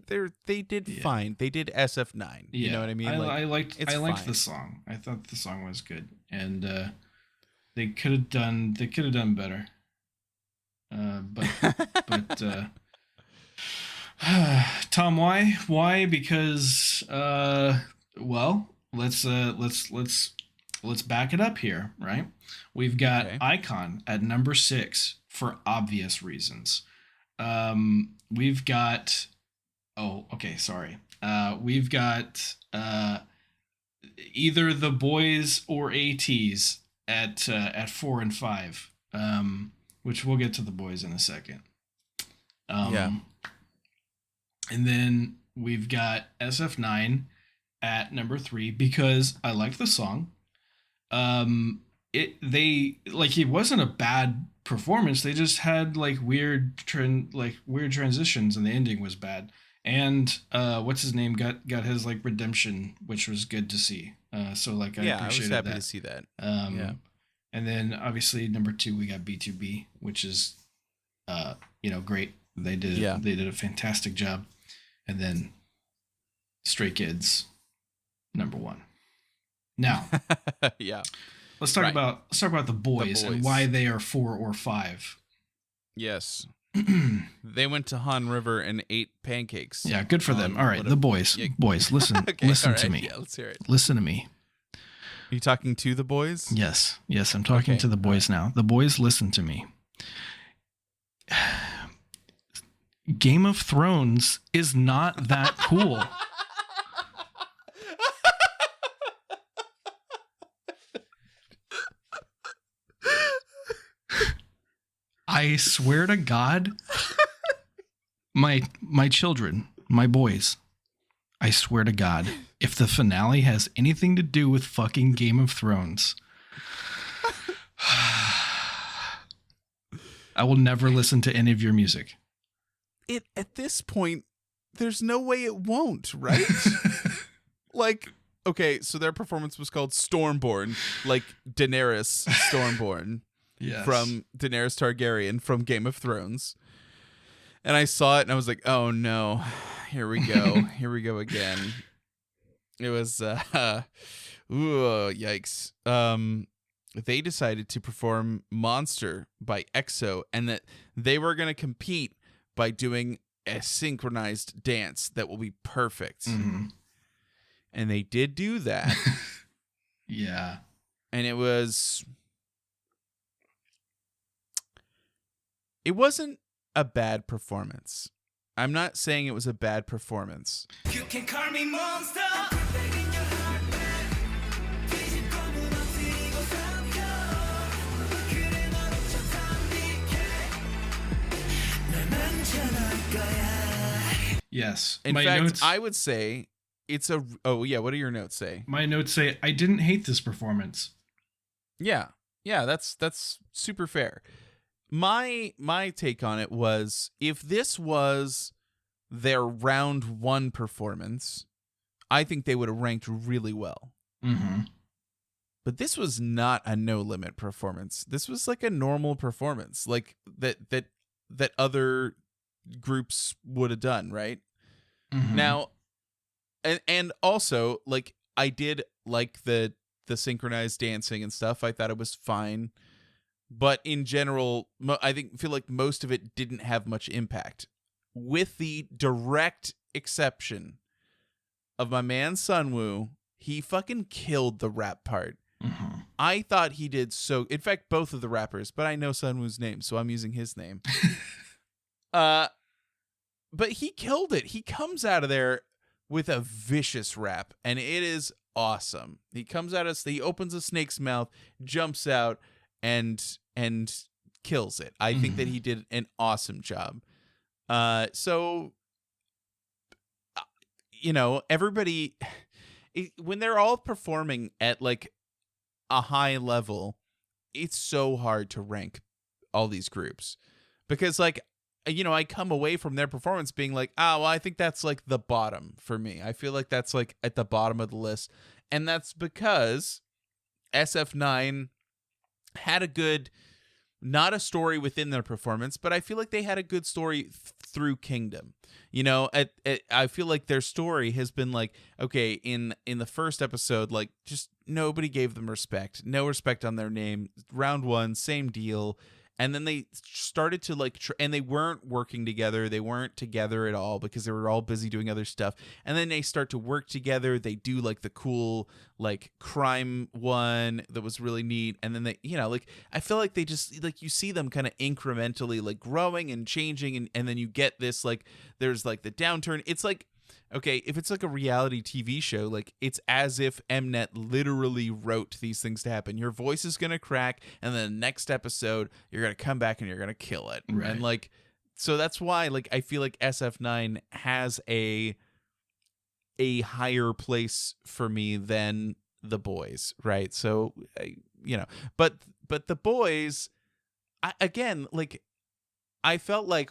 they did fine. They did SF9. Yeah, you know what I mean? I liked the song. I thought the song was good, and they could have done better. But Tom, why? Why? Because well, let's back it up here, right? We've got Icon at number 6 for obvious reasons. We've got we've got either The Boys or ATs at 4 and 5, which we'll get to The Boys in a second. And then we've got SF9 at number 3 because I liked the song. It wasn't a bad performance. They just had like weird transitions, and the ending was bad. And what's his name got his like redemption, which was good to see. So like I appreciated that. I was happy to see that. And then obviously number 2 we got B2B, which is great. They did a fantastic job. And then Stray Kids number 1. Now, let's talk about the boys and why they are 4 or 5. Yes. They went to Han River and ate pancakes. Yeah, good for them. All right, the boys. Boys, listen. Listen to me. Yeah, let's hear it. Listen to me. Are you talking to the boys? Yes, I'm talking to the boys now. The boys, listen to me. Game of Thrones is not that cool. I swear to God, my children, my boys, I swear to God, if the finale has anything to do with fucking Game of Thrones, I will never listen to any of your music. At this point, there's no way it won't, right? Like, okay, so their performance was called Stormborn, like Daenerys Stormborn. from Daenerys Targaryen from Game of Thrones. And I saw it and I was like, oh no, here we go. Here we go again. It was, ooh, yikes. They decided to perform Monster by EXO and that they were going to compete by doing a synchronized dance that will be perfect. Mm-hmm. And they did do that. Yeah. And it wasn't a bad performance. I'm not saying it was a bad performance. You can call me Monster. Yes. In fact, I would say it's a... Oh, yeah. What do your notes say? My notes say, I didn't hate this performance. Yeah. Yeah, that's super fair. My take on it was, if this was their round 1 performance, I think they would have ranked really well. Mm-hmm. But this was not a No Limit performance. This was like a normal performance, like that other groups would have done, right? Mm-hmm. Now, and also, like, I did like the synchronized dancing and stuff. I thought it was fine. But in general, I feel like most of it didn't have much impact, with the direct exception of my man Sunwoo. He fucking killed the rap part. Mm-hmm. I thought he did so. In fact, both of the rappers, but I know Sunwoo's name, so I'm using his name. But he killed it. He comes out of there with a vicious rap, and it is awesome. He comes out he opens a snake's mouth, jumps out, and kills it. I think that he did an awesome job. So, everybody, when they're all performing at like a high level, it's so hard to rank all these groups, because like, I come away from their performance being like, oh, well, I think that's like the bottom for me. I feel like that's like at the bottom of the list. And that's because SF9 had a good, not a story within their performance, but I feel like they had a good story through Kingdom. I feel like their story has been like, okay, in the first episode, like, just nobody gave them respect. No respect on their name. Round 1, same deal. And then they started to like, and they weren't working together. They weren't together at all because they were all busy doing other stuff. And then they start to work together. They do like the cool, like, crime one that was really neat. And then they, like, I feel like they just, like, you see them kind of incrementally like growing and changing. And then you get this, like, there's like the downturn. It's like, okay, if it's like a reality TV show, like, it's as if Mnet literally wrote these things to happen. Your voice is going to crack, and then the next episode, you're going to come back and you're going to kill it. Right. And, like, so that's why, like, I feel like SF9 has a higher place for me than The Boys, right? So, but The Boys, again, like, I felt like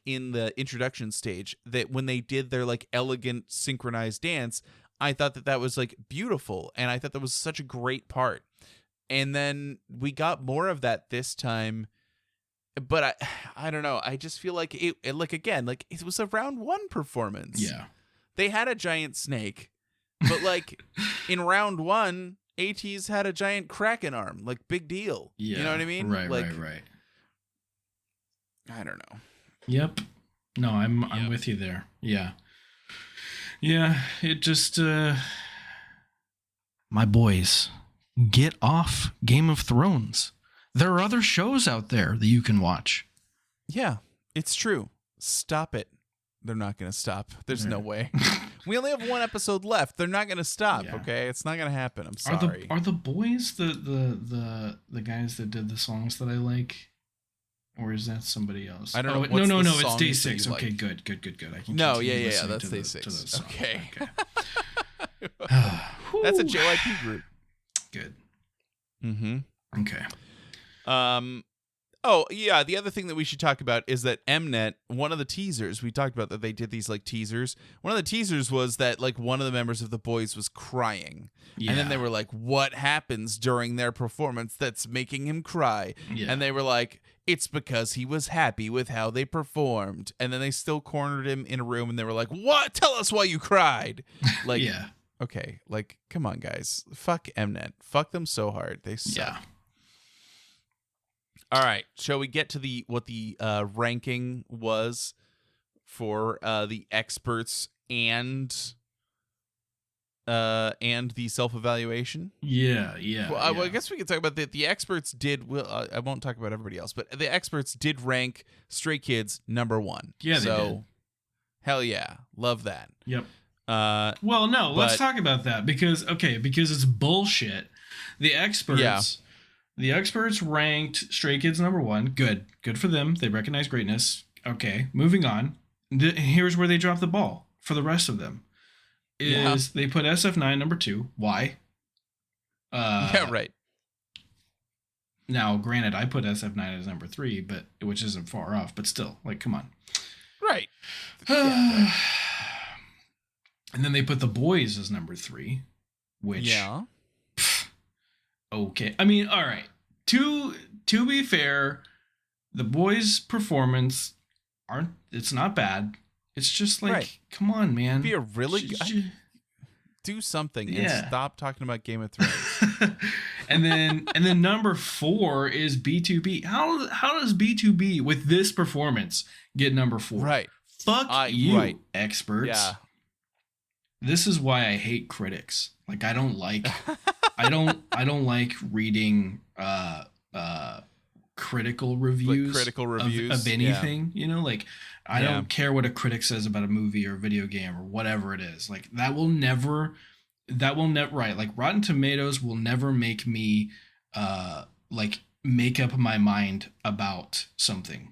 in the introduction stage, that when they did their like elegant synchronized dance, I thought that was like beautiful, and I thought that was such a great part. And then we got more of that this time, but I don't know. I just feel like it like, again, like, it was a round 1 performance. Yeah, they had a giant snake, but like in round 1, ATEEZ had a giant Kraken arm. Like, big deal. Yeah, you know what I mean? Right, like, right. I don't know. Yep. No, I'm with you there. Yeah. Yeah, it just my boys, get off Game of Thrones. There are other shows out there that you can watch. Yeah, it's true. Stop it. They're not going to stop. There's no way. We only have 1 episode left. They're not going to stop, okay? It's not going to happen. I'm sorry. Are the boys the guys that did the songs that I like? Or is that somebody else? I don't know. No, it's Day 6. Okay, like? Good. I can yeah. That's Day 6. Okay. That's a JYP group. Good. Mm-hmm. Okay. Oh, yeah, the other thing that we should talk about is that Mnet, one of the teasers, we talked about that they did these like teasers. One of the teasers was that like one of the members of the boys was crying. Yeah. And then they were like, what happens during their performance that's making him cry? Yeah. And they were like, it's because he was happy with how they performed. And then they still cornered him in a room and they were like, what? Tell us why you cried. Like, yeah. Okay, like, come on, guys. Fuck Mnet. Fuck them so hard. They suck. Yeah. All right, shall we get to what the ranking was for the experts and the self-evaluation? Yeah. Well, I guess we could talk about that. The experts did. Well, I won't talk about everybody else, but the experts did rank Stray Kids number 1. Yeah, they did. Hell yeah, love that. Yep. Well, no, let's talk about that because it's bullshit. The experts. Yeah. The experts ranked Stray Kids number 1. Good for them. They recognize greatness. Okay, moving on. Here's where they drop the ball for the rest of them. They put SF9 number 2. Why? Yeah, right. Now, granted, I put SF9 as number 3, but which isn't far off, but still, like, come on. Right. Yeah, right. And then they put The Boys as number 3, which... Yeah. Okay. I mean, all right. To be fair, The Boys' performance it's not bad. It's just like, come on, man. Be a really do something and stop talking about Game of Thrones. and then number 4 is B2B. How does B2B with this performance get number 4? Right. Fuck you, experts. Yeah. This is why I hate critics. Like I don't like I don't like reading critical reviews, of anything. You know, like I don't care what a critic says about a movie or a video game or whatever it is. Like that will never right. Like Rotten Tomatoes will never make me like make up my mind about something.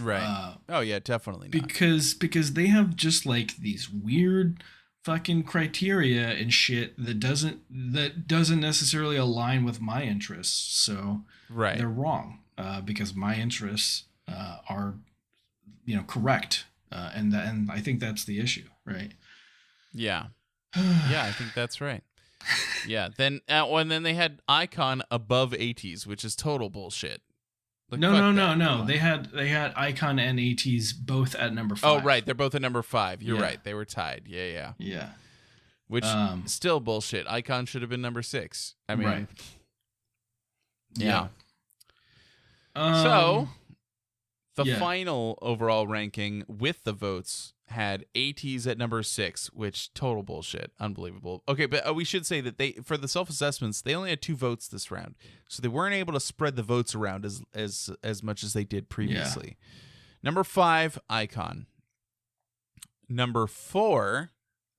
Right. Oh yeah, definitely not. Because they have just like these weird fucking criteria and shit that doesn't necessarily align with my interests. So they're wrong because my interests are correct, and I think that's the issue, right? Yeah. Yeah, I think that's right. Yeah. Then and then they had Icon above 80s, which is total bullshit. Like, no. They had Icon and ATs both at number 5. Oh, right. They're both at number 5. You're right. They were tied. Yeah. Which still bullshit. Icon should have been number 6. I mean, right. Yeah. So the final overall ranking with the votes had ATs at number 6, which total bullshit. Unbelievable. Okay, but we should say that for the self-assessments, they only had 2 votes this round. So they weren't able to spread the votes around as much as they did previously. Yeah. Number 5, Icon. Number 4,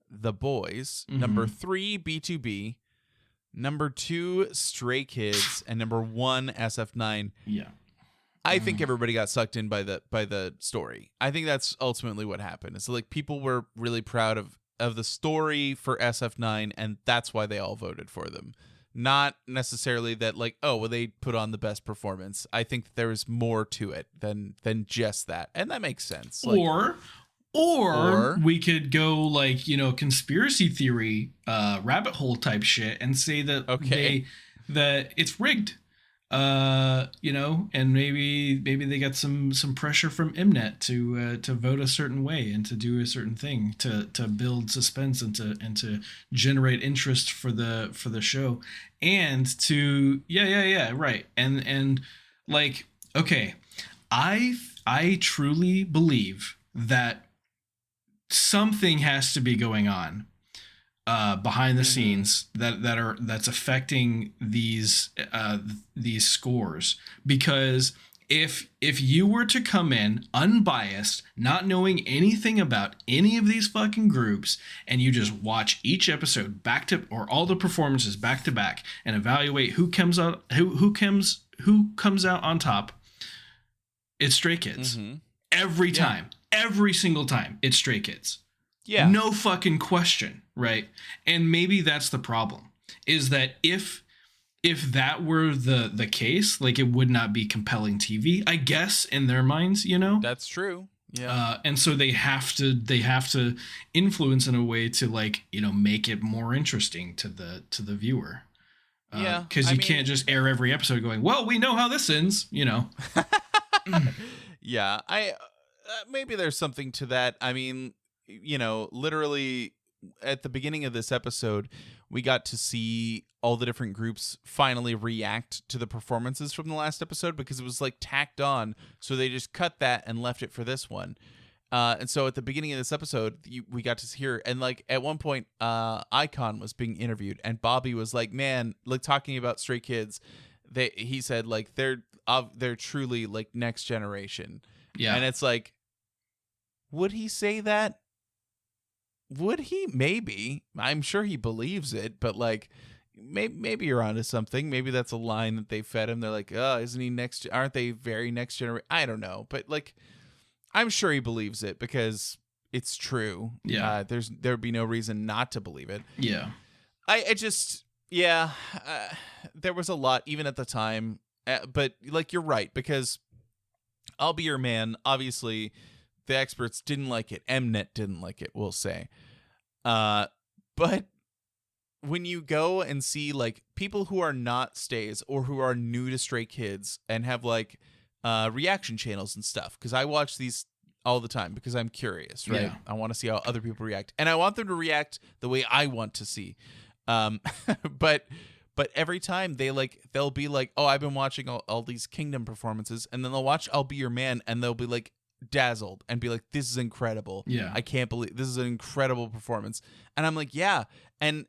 The Boys. Mm-hmm. Number 3, B2B. Number 2, Stray Kids. And number 1, SF9. Yeah. I think everybody got sucked in by the story. I think that's ultimately what happened. It's like people were really proud of the story for SF9, and that's why they all voted for them. Not necessarily that like, oh, well, they put on the best performance. I think there was more to it than just that, and that makes sense. Like, or we could go like conspiracy theory rabbit hole type shit and say that that it's rigged. And maybe they got some pressure from Mnet to vote a certain way and to do a certain thing to build suspense and to generate interest for the show and to right and like okay, I truly believe that something has to be going on behind the scenes that's affecting these scores, because if you were to come in unbiased, not knowing anything about any of these fucking groups, and you just watch each episode or all the performances back to back and evaluate who comes out on top, it's Stray Kids. Mm-hmm. Every time, every single time, it's Stray Kids. Yeah. No fucking question, right? And maybe that's the problem, is that if if that were the case, like, it would not be compelling TV, I guess, in their minds, you know. That's true. Yeah. And so they have to influence in a way to, like, you know, make it more interesting to the viewer. Yeah, because you can't just air every episode going, well, we know how this ends, you know. Yeah, I maybe there's something to that. I mean, you know, literally at the beginning of this episode, we got to see all the different groups finally react to the performances from the last episode, because it was like tacked on, so they just cut that and left it for this one. And so at the beginning of this episode, we got to hear, and like at one point, Icon was being interviewed, and Bobby was like, "Man, like talking about Stray Kids, he said like they're truly like next generation." Yeah, and it's like, would he say that? Would he? Maybe. I'm sure he believes it, but like, maybe you're onto something. Maybe that's a line that they fed him. They're like, "Oh, isn't he next? Aren't they very next generation?" I don't know, but like, I'm sure he believes it because it's true. Yeah. There'd be no reason not to believe it. Yeah. I just, yeah, there was a lot even at the time, but like, you're right, because I'll Be Your Man, obviously the experts didn't like it. Mnet didn't like it, we'll say. But when you go and see like people who are not stays or who are new to Stray Kids and have like reaction channels and stuff, because I watch these all the time because I'm curious, right? Yeah. I want to see how other people react, and I want them to react the way I want to see. But every time they'll be like, "Oh, I've been watching all these Kingdom performances," and then they'll watch I'll Be Your Man, and they'll be like dazzled and be like, "This is incredible. Yeah, I can't believe this is an incredible performance." And I'm like, "Yeah," and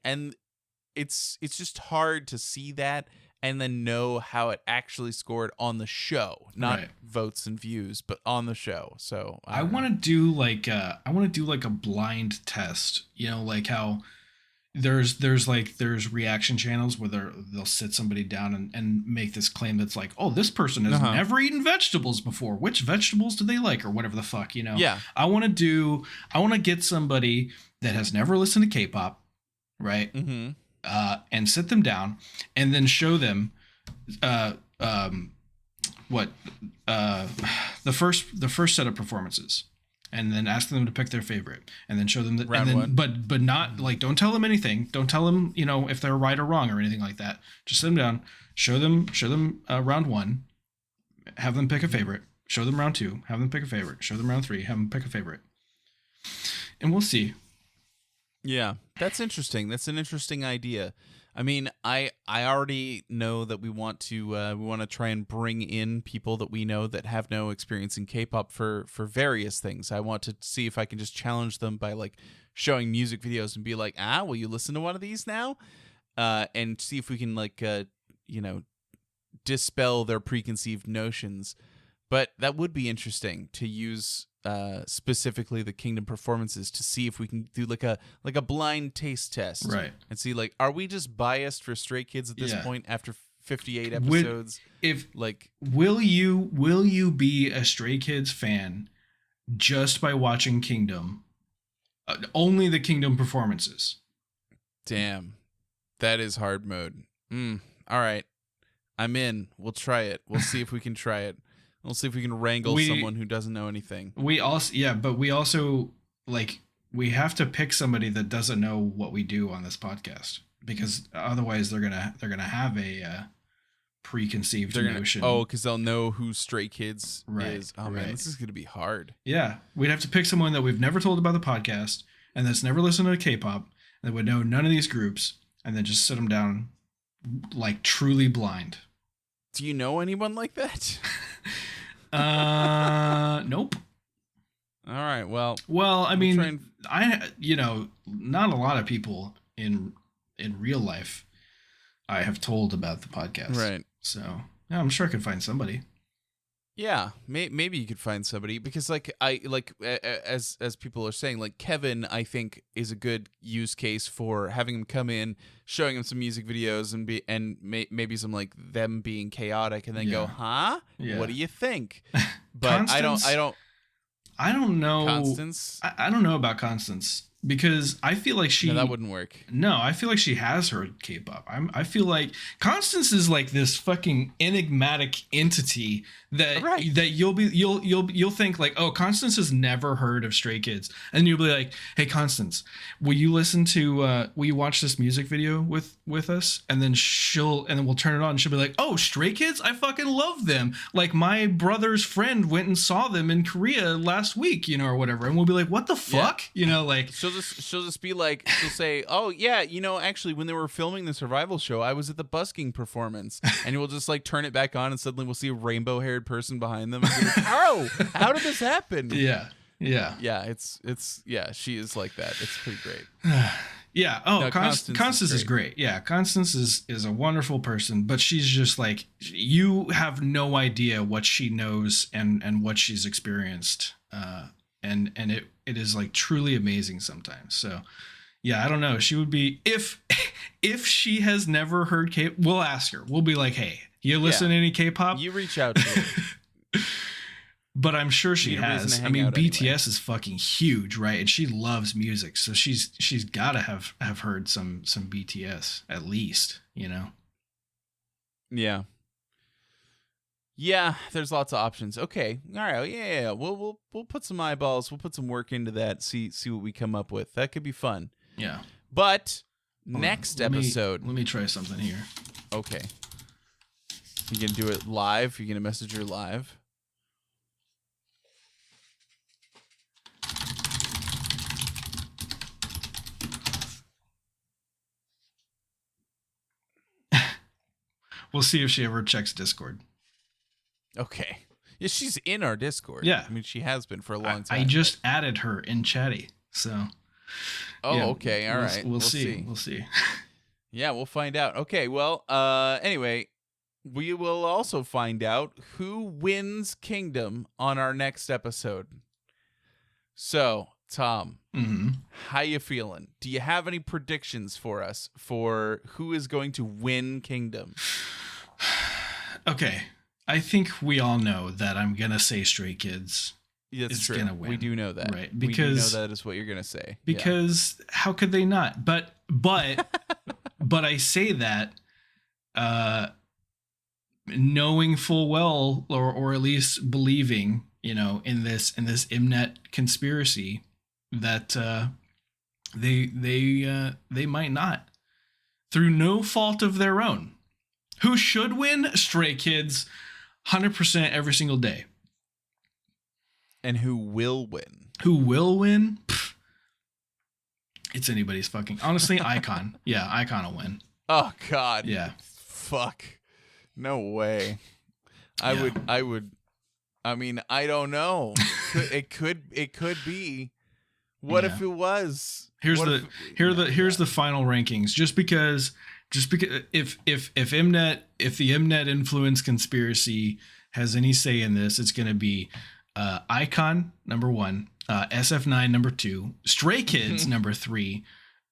it's just hard to see that and then know how it actually scored on the show, not votes and views, but on the show. So I want to do like a blind test, you know, like how there's reaction channels where they'll sit somebody down and make this claim that's like, "Oh, this person has never eaten vegetables before. Which vegetables do they like?" or whatever the fuck, you know. Yeah. I want to get somebody that has never listened to K-pop, right? Mm-hmm. And sit them down and then show them the first set of performances, and then ask them to pick their favorite, and then show them that Round one. but not like, don't tell them anything, don't tell them, you know, if they're right or wrong or anything like that. Just sit them down, show them round one, have them pick a favorite, show them round two, have them pick a favorite, show them round three, have them pick a favorite, and we'll see. Yeah, that's interesting. That's an interesting idea. I mean, I already know that we want to try and bring in people that we know that have no experience in K-pop for various things. I want to see if I can just challenge them by like showing music videos and be like, will you listen to one of these now? And see if we can like dispel their preconceived notions. But that would be interesting to use specifically the Kingdom performances to see if we can do like a blind taste test, right? And see like, are we just biased for Stray Kids at this point after 58 episodes? Will you be a Stray Kids fan just by watching Kingdom, only the Kingdom performances? Damn, that is hard mode. All right, I'm in. We'll try it. We'll see if we can try it. We'll see if we can wrangle someone who doesn't know anything. We also like, we have to pick somebody that doesn't know what we do on this podcast, because otherwise they're gonna have a preconceived notion. Oh, because they'll know who Stray Kids is. Oh man, this is gonna be hard. Yeah, we'd have to pick someone that we've never told about the podcast and that's never listened to K-pop and that would know none of these groups, and then just sit them down like truly blind. Do you know anyone like that? Nope. All right. Well, I mean, not a lot of people in real life I have told about the podcast. Right. So yeah, I'm sure I could find somebody. Yeah, maybe you could find somebody, because as people are saying, like Kevin, I think is a good use case for having him come in, showing him some music videos and maybe some like them being chaotic, and then go, "Huh? Yeah. What do you think?" But Constance, I don't know. Constance? I don't know about Constance, because I feel like No, that wouldn't work. No, I feel like she has heard K-pop. I feel like Constance is like this fucking enigmatic entity that you'll think like, oh, Constance has never heard of Stray Kids, and you'll be like, hey, Constance, will you watch this music video with us? And then we'll turn it on, and she'll be like, oh, Stray Kids, I fucking love them. Like my brother's friend went and saw them in Korea last week, or whatever, and we'll be like, what the fuck, like she'll just be like, she'll say, oh yeah, actually when they were filming the survival show, I was at the busking performance, and we'll just like turn it back on, and suddenly we'll see a rainbow haired person behind them, and be like, oh, how did this happen? Yeah it's she is like that. It's pretty great. Yeah. Oh, no, Constance is great. Yeah, Constance is a wonderful person, but she's just like, you have no idea what she knows and what she's experienced. And it is like truly amazing sometimes. So yeah, I don't know. She would be, if she has never heard K-pop, we'll ask her. We'll be like, hey, you listen to any K-pop? You reach out to her. But I'm sure she has. I mean, BTS is fucking huge, right? And she loves music, so she's got to have heard some BTS at least, Yeah. Yeah, there's lots of options. Okay, all right, yeah. We'll put some eyeballs. We'll put some work into that. See what we come up with. That could be fun. Yeah. But next episode. Let me try something here. Okay. You gonna do it live? You gonna message her live? We'll see if she ever checks Discord. Okay. Yeah, she's in our Discord. Yeah. I mean, she has been for a long time. I just added her in Chatty, so. Oh, yeah, okay. All right. We'll see. We'll see. Yeah, we'll find out. Okay, well, anyway, we will also find out who wins Kingdom on our next episode. So, Tom, how you feeling? Do you have any predictions for us for who is going to win Kingdom? Okay. I think we all know that I'm going to say Stray Kids. That's true. Gonna win. We do know that. Right. Because we do know that is what you're going to say. Because how could they not? But but I say that knowing full well, or at least believing, in this Mnet conspiracy, that they might not, through no fault of their own. Who should win? Stray Kids, 100% every single day. And who will win? Who will win? Pfft. It's anybody's fucking. Honestly, Icon. Yeah, Icon will win. Oh God. Yeah. Fuck. No way. I would. I mean, I don't know. It could be. What if it was? Here's the final rankings. Just because if the Mnet influence conspiracy has any say in this, it's going to be Icon number 1, SF9 number 2, Stray Kids number 3,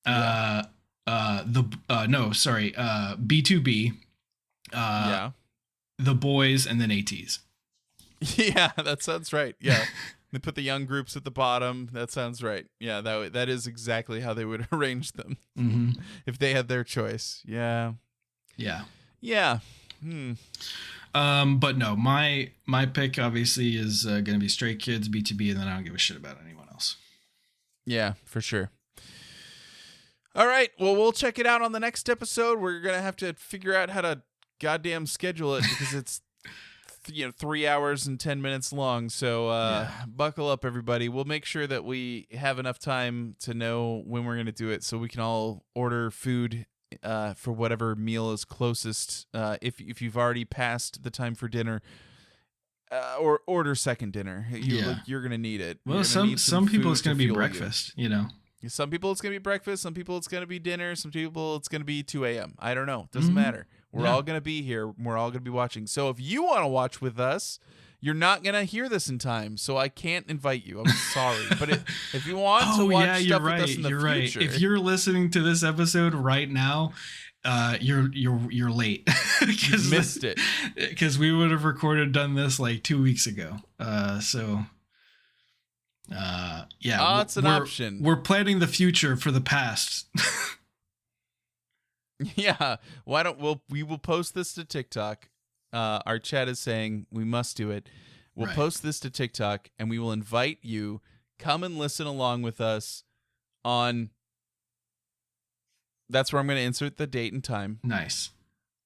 B2B, The Boys, and then ATs. Yeah, that sounds right. Yeah. They put the young groups at the bottom. That sounds right. Yeah, that is exactly how they would arrange them if they had their choice. Yeah. Yeah. Yeah. But no, my pick obviously is going to be Stray Kids, B2B, and then I don't give a shit about anyone else. Yeah, for sure. All right. Well, we'll check it out on the next episode. We're going to have to figure out how to goddamn schedule it because it's 3 hours and 10 minutes long. So buckle up, everybody. We'll make sure that we have enough time to know when we're going to do it so we can all order food for whatever meal is closest. If you've already passed the time for dinner, or order second dinner. You're going to need it. Well, some people it's going to be breakfast, Some people it's going to be breakfast. Some people it's going to be dinner. Some people it's going to be 2 a.m. I don't know. Doesn't matter. We're all going to be here. We're all going to be watching. So if you want to watch with us, you're not going to hear this in time. So I can't invite you. I'm sorry. But if you want to watch stuff with us in the future. If you're listening to this episode right now, you're late. You missed it. Because we would have done this like 2 weeks ago. So Yeah, it's an option. We're planning the future for the past. Yeah, why don't we will post this to TikTok. Our chat is saying we must do it. We'll post this to TikTok, and we will invite you. Come and listen along with us on. That's where I'm going to insert the date and time. Nice.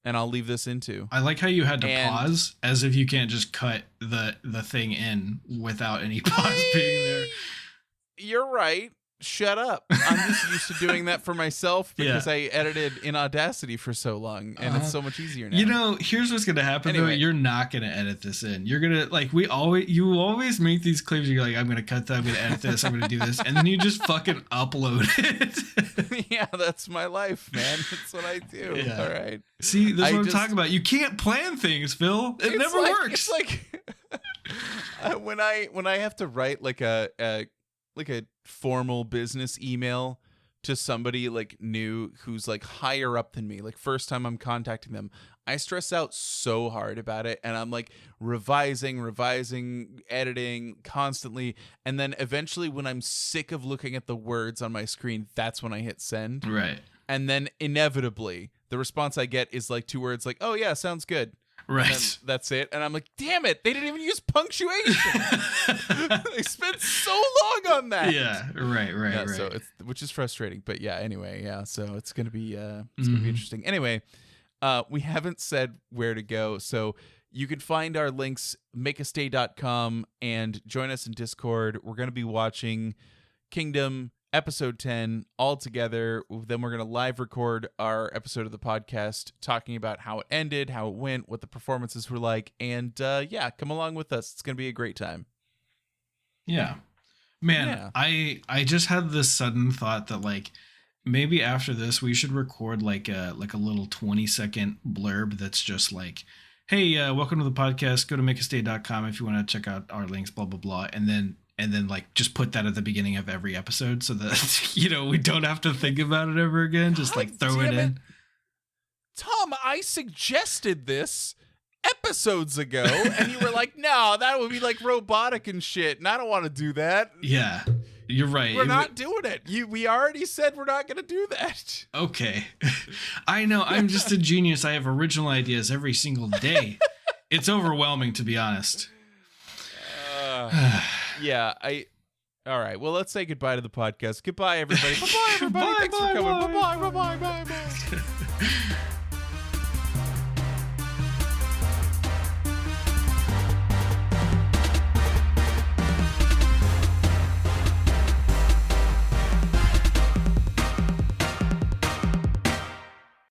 And I'll leave this into. I like how you had to pause, as if you can't just cut the thing in without any pause being there. You're right. Shut up. I'm just used to doing that for myself because I edited in Audacity for so long, and it's so much easier now. You know, here's what's gonna happen though. You're not gonna edit this in. You're gonna you always make these claims. You're like, I'm gonna cut that. I'm gonna edit this. I'm gonna do this, and then you just fucking upload it. Yeah, that's my life, man. That's what I do. Yeah. All right. See, that's what I'm talking about. You can't plan things, Phil. It never works. It's like when I have to write like a formal business email to somebody like new who's like higher up than me, like first time I'm contacting them, I stress out so hard about it, and I'm like revising, editing constantly, and then eventually when I'm sick of looking at the words on my screen, that's when I hit send. Right. And then inevitably the response I get is like 2 words like, "Oh yeah, sounds good." Right. That's it. And I'm like, damn it, they didn't even use punctuation. They spent so long on that. Yeah, right. So which is frustrating. But yeah, anyway, so it's gonna be gonna be interesting. Anyway, we haven't said where to go. So you can find our links, makeastay.com, and join us in Discord. We're gonna be watching Kingdom Episode 10 all together. Then we're going to live record our episode of the podcast talking about how it ended, how it went, what the performances were like. And come along with us. It's going to be a great time. Yeah. Man, yeah. I just had this sudden thought that like maybe after this we should record like a little 20-second blurb that's just like, hey, welcome to the podcast. Go to makeastay.com if you want to check out our links, blah, blah, blah. And then like just put that at the beginning of every episode so that, you know, we don't have to think about it ever again. Just like throw it in. Tom, I suggested this episodes ago and you were like, no, that would be like robotic and shit. And I don't want to do that. Yeah, you're right. We're not doing it. We already said we're not going to do that. Okay. I know. I'm just a genius. I have original ideas every single day. It's overwhelming, to be honest. Yeah, all right. Well, let's say goodbye to the podcast. Goodbye, everybody. Bye-bye, everybody. Thanks for coming. Bye-bye.